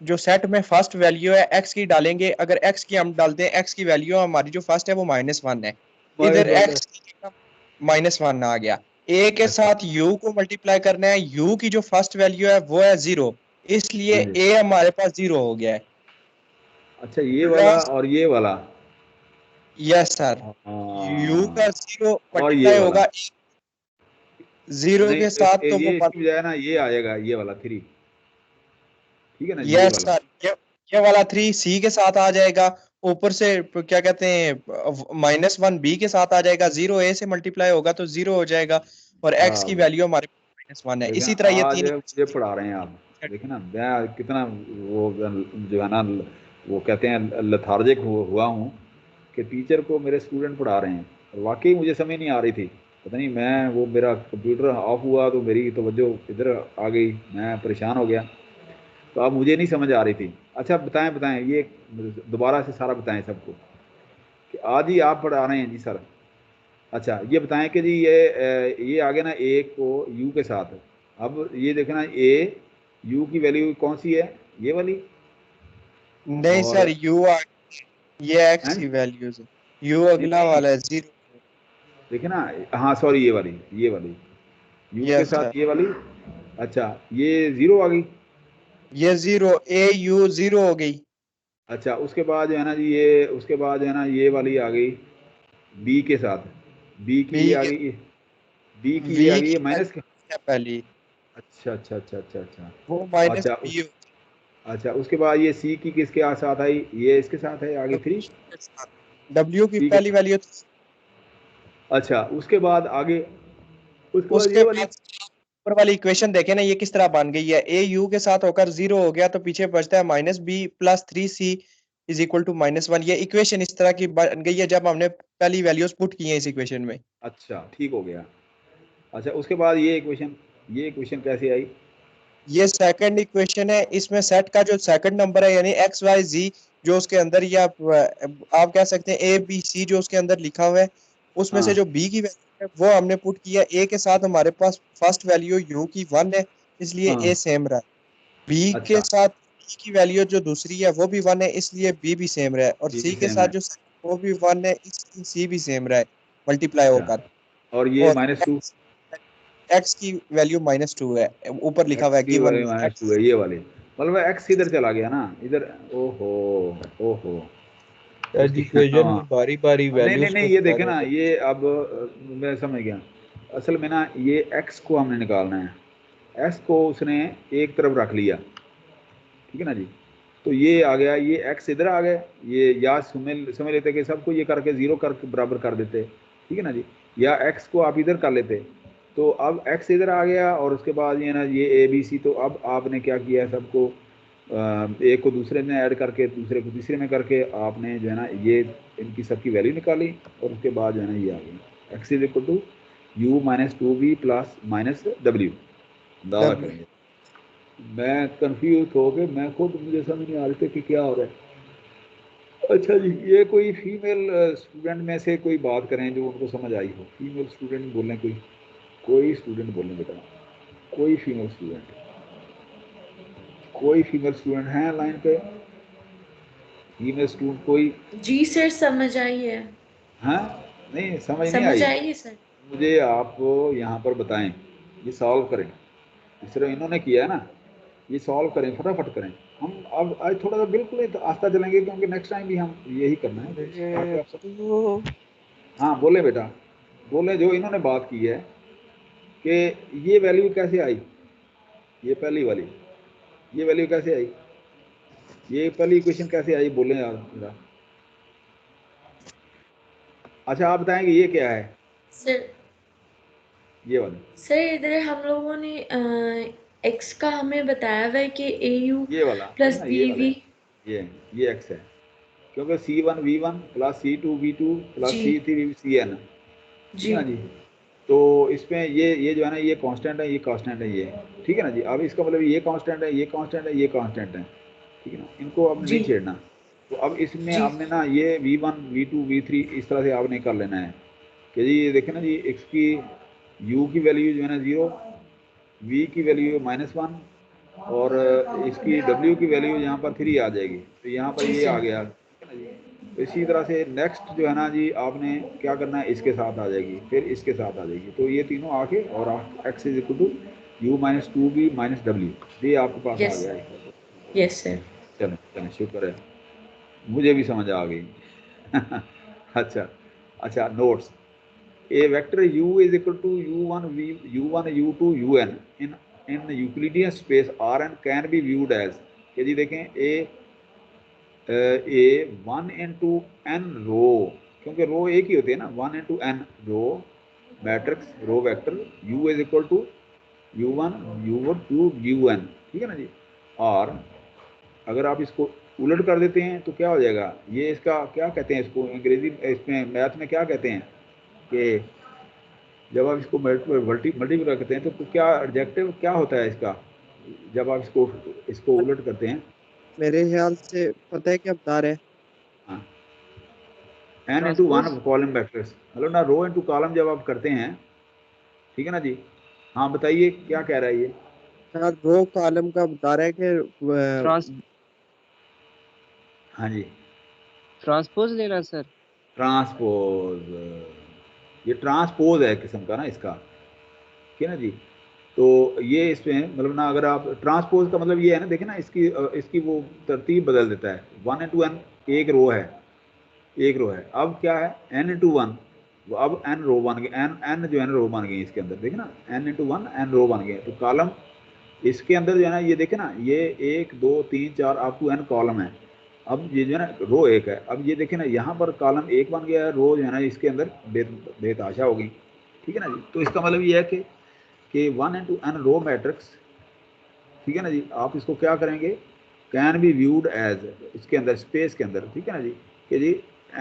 जो सेट में फर्स्ट वैल्यू है x की डालेंगे, अगर x की हम डालते हैं, x की वैल्यू हमारी जो फर्स्ट है वो -1 है, इधर x -1 आ गया, a के साथ u को मल्टीप्लाई करना है, u की जो फर्स्ट वैल्यू है वो है 0, इसलिए a हमारे पास 0 हो गया है। अच्छा ये वाला और ये वाला, यस सर, u का 0 और ये मल्टीप्लाई वाला होगा 0 के साथ, तो ये वो इसकी बजाय ना ये आ जाएगा ये वाला 3, ठीक है ना, ये यस वाला सर, ये वाला 3 सी के साथ आ जाएगा, ऊपर से क्या कहते हैं -1 बी के साथ आ जाएगा, 0 ए से मल्टीप्लाई होगा तो 0 हो जाएगा, और एक्स की वैल्यू हमारे -1 है। इसी तरह ये आज तीन मुझे पढ़ा रहे हैं आप, देखिए ना मैं कितना वो जो है ना वो कहते हैं लथार्जिक हुआ हूँ कि टीचर को मेरे स्टूडेंट पढ़ा रहे हैं, और वाकई मुझे समझ नहीं आ रही थी, पता नहीं मैं वो मेरा कंप्यूटर ऑफ हुआ तो मेरी तवज्जो इधर आ गई, मैं परेशान हो गया, तो अब मुझे नहीं समझ आ रही थी। अच्छा बताएं ये दोबारा से सारा बताएं सबको कि आज ही आप पढ़ा रहे हैं जी सर। अच्छा ये बताएं कि जी ये आ गया ना ए को यू के साथ, अब ये देखना ए यू की वैल्यू कौन सी है, ये वाली? नहीं सर, यू ये एक्स की वैल्यूज है, यू अगला वाला है 0, देखिए ना, हाँ सॉरी ये वाली यू के साथ ये वाली, अच्छा ये 0 आ गई, ये 0 ए यू 0 हो गई। अच्छा उसके बाद जो है ना जी ये, उसके बाद जो है ना ये वाली आ गई बी के साथ, बी की आ गई, बी की आ गई माइनस पहली, अच्छा वो माइनस अच्छा बी, अच्छा, उसके बाद ये सी की किसके साथ आई, ये इसके साथ है आगे 3, डब्ल्यू की ठीक पहली है। वैल्यू, अच्छा, उसके बाद आगे, उसके बाद उसके ये वाली, बाद ऊपर वाली इक्वेशन देखे ना, ये किस तरह बन गई है, ए यू के साथ होकर 0 हो गया तो पीछे बचता है minus b plus 3c is equal to -1। ये इक्वेशन इस तरह की बन गई है जब हमने पहली वैल्यूज पुट की हैं इस इक्वेशन में। अच्छा ठीक हो गया। अच्छा, उसके बाद ये इक्वेशन कैसे आई, ये सेकंड इक्वेशन है, इसमें सेट का जो सेकंड नंबर है यानी एक्स वाई जी जो उसके अंदर, या आप कह सकते हैं ए बी सी जो उसके अंदर लिखा हुआ है, उसमें से हाँ जो बी की वैल्यू है वो हमने पुट किया। ए के साथ हमारे पास फर्स्ट वैल्यू यू की 1 है इसलिए हाँ, ए सेम रहा। बी के अच्छा, साथ बी की वैल्यू जो दूसरी है वो भी 1 है इसलिए बी भी सेम रहा है, और ये भी सी के सेम साथ है, जो वो भी 1 है इसलिए सी भी सेम रहा है मल्टीप्लाई अच्छा, होकर। और ये और -2, एक्स की वैल्यू -2 है, ऊपर लिखा हुआ एक्स है की गिवन वाले -2 है ये वाले, मतलब एक्स इधर चला गया ना इधर, ओहो, ओहो, यार उसकी इक्वेशन हाँ, में बारी बारी नहीं नहीं वैल्यूज नहीं, को ये निकालना देखे ना, पड़ता ये अब मैं समझ गया, असल में ना ये एक्स को हमने निकालना है, एक्स को उसने एक तरफ रख लिया, ठीक है ना जी, तो ये आ गया, ये एक्स इधर आ गए, ये या समझ लेते कि सबको ये करके 0 करके बराबर कर देते, ठीक है ना जी, या एक्स को आप इधर कर लेते, तो अब एक्स इधर आ गया और उसके बाद ये ना ये ए बी सी, तो अब आपने क्या किया है, सबको एक को दूसरे में ऐड करके दूसरे को तीसरे में करके आपने जो है ना ये इनकी सबकी वैल्यू निकाली, और उसके बाद जो है ना ये आ गया x is equal to u -2b plus -w दावा W। करेंगे। मैं कंफ्यूज हो गए, मैं खुद, मुझे समझ नहीं आ रही थी कि क्या हो रहा है। अच्छा जी, ये कोई फीमेल स्टूडेंट में से कोई बात करें जो उनको समझ आई हो, फीमेल स्टूडेंट बोलें, कोई स्टूडेंट बोलें बेटा, कोई फीमेल स्टूडेंट है लाइन पे, फीमेल स्टूडेंट कोई, जी सर समझ आई है, हाँ, नहीं समझ नहीं समझ आई, आई है सर। मुझे आप यहाँ पर बताएं, ये सॉल्व करें, जिस तरह इन्होंने किया है ना, ये सॉल्व करें, फटाफट करें। हम अब आज थोड़ा सा बिल्कुल ही आस्था चलेंगे क्योंकि नेक्स्ट टाइम भी हम यही करना है, ताकि आप सब, हाँ बोले बेटा, बोले जो इन्होंने बात की है कि ये वैल्यू कैसे आई, ये पहली वाली, ये वैल्यू कैसे आई, ये पहली इक्वेशन कैसे आई, बोले यार बेटा। अच्छा आप बताएंगे ये क्या है, सर ये वाली, सर इधर हम लोगों ने एक्स का हमें बताया हुआ है कि ए यू ये वाला है प्लस ना, बी ये वाले, वी। ये एक्स है, क्योंकि C1 V1 plus C2 V2 plus जी C3 CN, ठीक जी है ना जी, तो इसमें ये जो है ना ये कांस्टेंट है, ये कांस्टेंट है, ये ठीक है ना जी। अब इसका मतलब ये कांस्टेंट है, ये कांस्टेंट है, ये कांस्टेंट है, ठीक है ना, इनको अब जी नहीं छेड़ना। तो अब इसमें जी आपने ना ये V1 V2 V3 इस तरह से आपने कर लेना है कि जी ये देखें ना जी, इसकी U की वैल्यू जो है ना 0, V की वैल्यू -1, और इसकी W की वैल्यू यहाँ पर 3 आ जाएगी, तो यहाँ पर जी ये आ सर। गया, ठीक है ना जी। तो इसी तरह से नेक्स्ट जो है ना जी, आपने क्या करना है, इसके साथ आ जाएगी, फिर इसके साथ आ जाएगी, तो ये तीनों आके और x is equal to u -2b -w, ये आपके पास आ यस गया है। Yes sir. चलो चलो, शुक्र है, मुझे भी समझ आ गई। अच्छा अच्छा, notes, a vector u is equal to u1 u2 un in Euclidean space Rn can be viewed as, कि जी देखें a 1 into n रो, क्योंकि रो एक ही होती है ना, 1 into n row matrix row vector u is equal to u1 u2 un, ठीक है ना जी। और अगर आप इसको उलट कर देते हैं तो क्या हो जाएगा, ये इसका क्या कहते हैं, इसको अंग्रेजी इसमें मैथ में क्या कहते हैं कि जब आप इसको मल्टीप्लाई करते हैं तो क्या एडजेक्टिव क्या होता है इसका, जब आप इसको उलट करते हैं, मेरे ख्याल से पता है क्या बता रहे हैं। हाँ, n into transpose. 1 column vectors, मतलब ना रो इंटू कॉलम जब आप करते हैं, ठीक है ना जी। हाँ बताइए क्या कह रहा है ये, हाँ, रो कॉलम का बता रहा है ट्रांस कि हाँ जी, ट्रांसपोज लेना सर। ट्रांसपोज, ये ट्रांसपोज है किस्म का ना इसका, ठीक है ना जी। तो ये इसमें मतलब ना, अगर आप ट्रांसपोज का मतलब ये है ना, देखें ना इसकी वो तरतीब बदल देता है, 1 इंटू n एक रो है, अब क्या है n इंटू 1, अब n रो बन गए, n जो है ना रो बन गई इसके अंदर, देखिए ना n इंटू 1 n रो बन गए, तो कॉलम इसके अंदर जो है ना ये देखे ना, ये 1 2 3 4 अप टू n कॉलम है। अब ये जो है ना रो 1 है। अब ये देखे ना यहाँ पर कॉलम 1 बन गया है, रो जो है ना इसके अंदर बेतहाशा हो गई, ठीक है ना जी। तो इसका मतलब ये है कि 1 into n रो मैट्रिक्स, ठीक है ना जी, आप इसको क्या करेंगे, कैन बी व्यूड एज, इसके अंदर स्पेस के अंदर, ठीक है ना जी, कि जी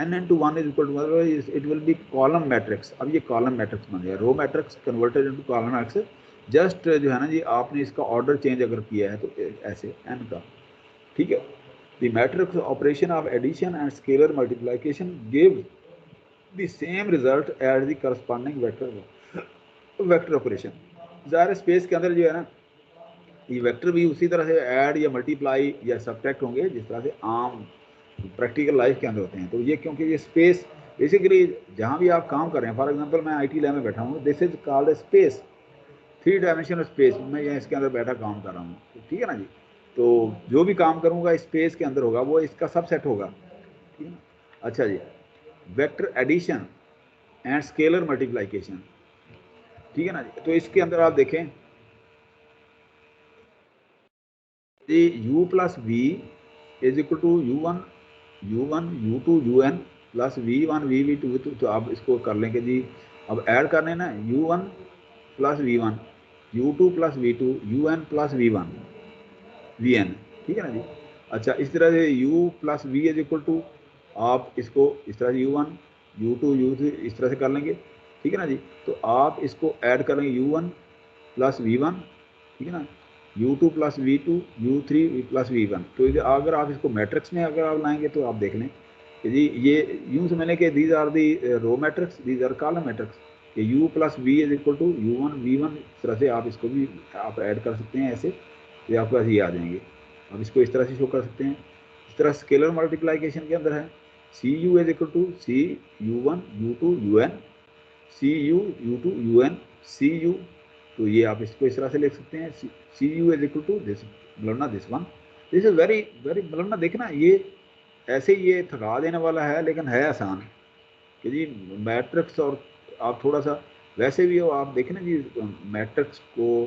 n into 1 is equal to it will be column matrix. अब ये कॉलम मैट्रिक्स बन गया, row matrix converted into column matrix. Just जो है ना जी आपने इसका ऑर्डर चेंज अगर किया है तो ऐसे n का, ठीक है। The matrix operation of addition and scalar multiplication give the same result as the corresponding vector operation. ज़ाहिर स्पेस के अंदर जो है ना ये वेक्टर भी उसी तरह से ऐड या मल्टीप्लाई या सब्ट्रैक्ट होंगे जिस तरह से आम प्रैक्टिकल लाइफ के अंदर होते हैं। तो ये क्योंकि ये स्पेस बेसिकली जहाँ भी आप काम कर रहे हैं, फॉर एग्जांपल मैं IT लैब में बैठा हूँ, this is called a space, 3 dimensional space, मैं यहाँ इसके अंदर बैठा काम कर रहा हूँ, ठीक है ना जी। तो जो भी काम करूँगा स्पेस के अंदर होगा, वो इसका सबसेट होगा, ठीक है ना। अच्छा जी, vector addition and scalar multiplication, ठीक है ना जी। तो इसके अंदर आप देखें u plus v is equal to u1 u2 un plus v1 v2। तो आप इसको कर लेंगे जी, अब ऐड करने ना u1 plus v1 u2 plus v2 un plus v1 vn, ठीक है ना जी। अच्छा, इस तरह से u plus v is equal to, आप इसको इस तरह से u1 u2 u3 इस तरह से कर लेंगे, ठीक है ना जी। तो आप इसको ऐड करेंगे u1 प्लस v1, ठीक है ना, u2 plus v2 u3 plus v1। तो अगर आप इसको मैट्रिक्स में अगर आप लाएंगे तो आप देख लें कि जी ये यूँ समझ के these are the row matrix, these are column matrix, कि u plus v is equal to u1 v1। इस तरह से आप इसको भी आप ऐड कर सकते हैं, ऐसे ये आपके पास ये आ जाएंगे। अब इसको इस तरह से शो कर सकते हैं। इस तरह स्केलर मल्टीप्लिकेशन के अंदर है cu is equal to c u1 u2 un cu u2 un cu। तो ये आप इसको इस तरह से लिख सकते हैं, cu is equal to this, मतलब ना this one, this is very very, मतलब ना देखना ये ऐसे ये थका देने वाला है लेकिन है आसान कि जी मैट्रिक्स। और आप थोड़ा सा वैसे भी हो, आप देखें ना जी मैट्रिक्स को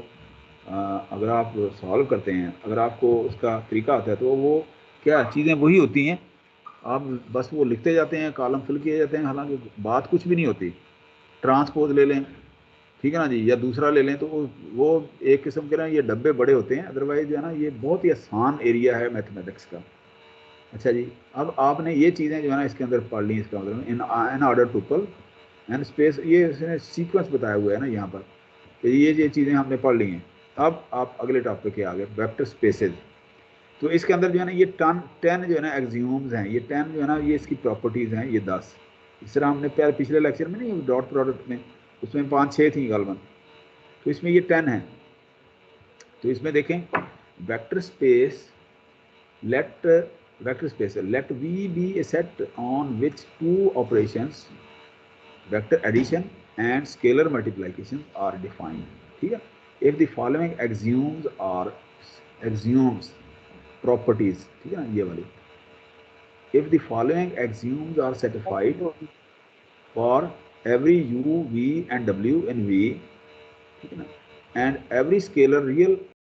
अगर आप सॉल्व करते हैं, अगर आपको उसका तरीका आता है तो वो क्या चीज़ें वही होती हैं, आप बस वो लिखते जाते हैं, कॉलम फिल किए जाते हैं, हालांकि बात कुछ भी नहीं होती। ट्रांसपोज ले लें, ठीक है ना जी, या दूसरा ले लें, तो वो एक किस्म के ना ये डब्बे बड़े होते हैं, अदरवाइज जो है ना ये बहुत ही आसान एरिया है मैथमेटिक्स का। अच्छा जी, अब आपने ये चीज़ें जो है ना इसके अंदर पढ़ ली, इसका मतलब in order tuple and space, ये इसने सीक्वेंस बताया हुआ है ना यहाँ पर कि ये चीज़ें हमने पढ़ ली हैं। अब आप अगले टॉपिक के आगे, वेक्टर स्पेसेस। तो इसके अंदर जो है ना ये 10 जो है ना एक्सियोम्स हैं, ये 10 जो है ना ये इसकी प्रॉपर्टीज़ हैं, ये 10। इस तरह हमने पिछले लेक्चर में नहीं डॉट प्रोडक्ट में, उसमें 5-6 थी गालबन, तो इसमें ये 10 है। तो इसमें देखें vector space, let V be a set on which 2 operations vector addition and scalar multiplication are defined, ठीक है। if the following axioms properties, ठीक है ना ये वाली, if the following axioms are satisfied for every u v and w in V, ठीक है ना, and every scalar real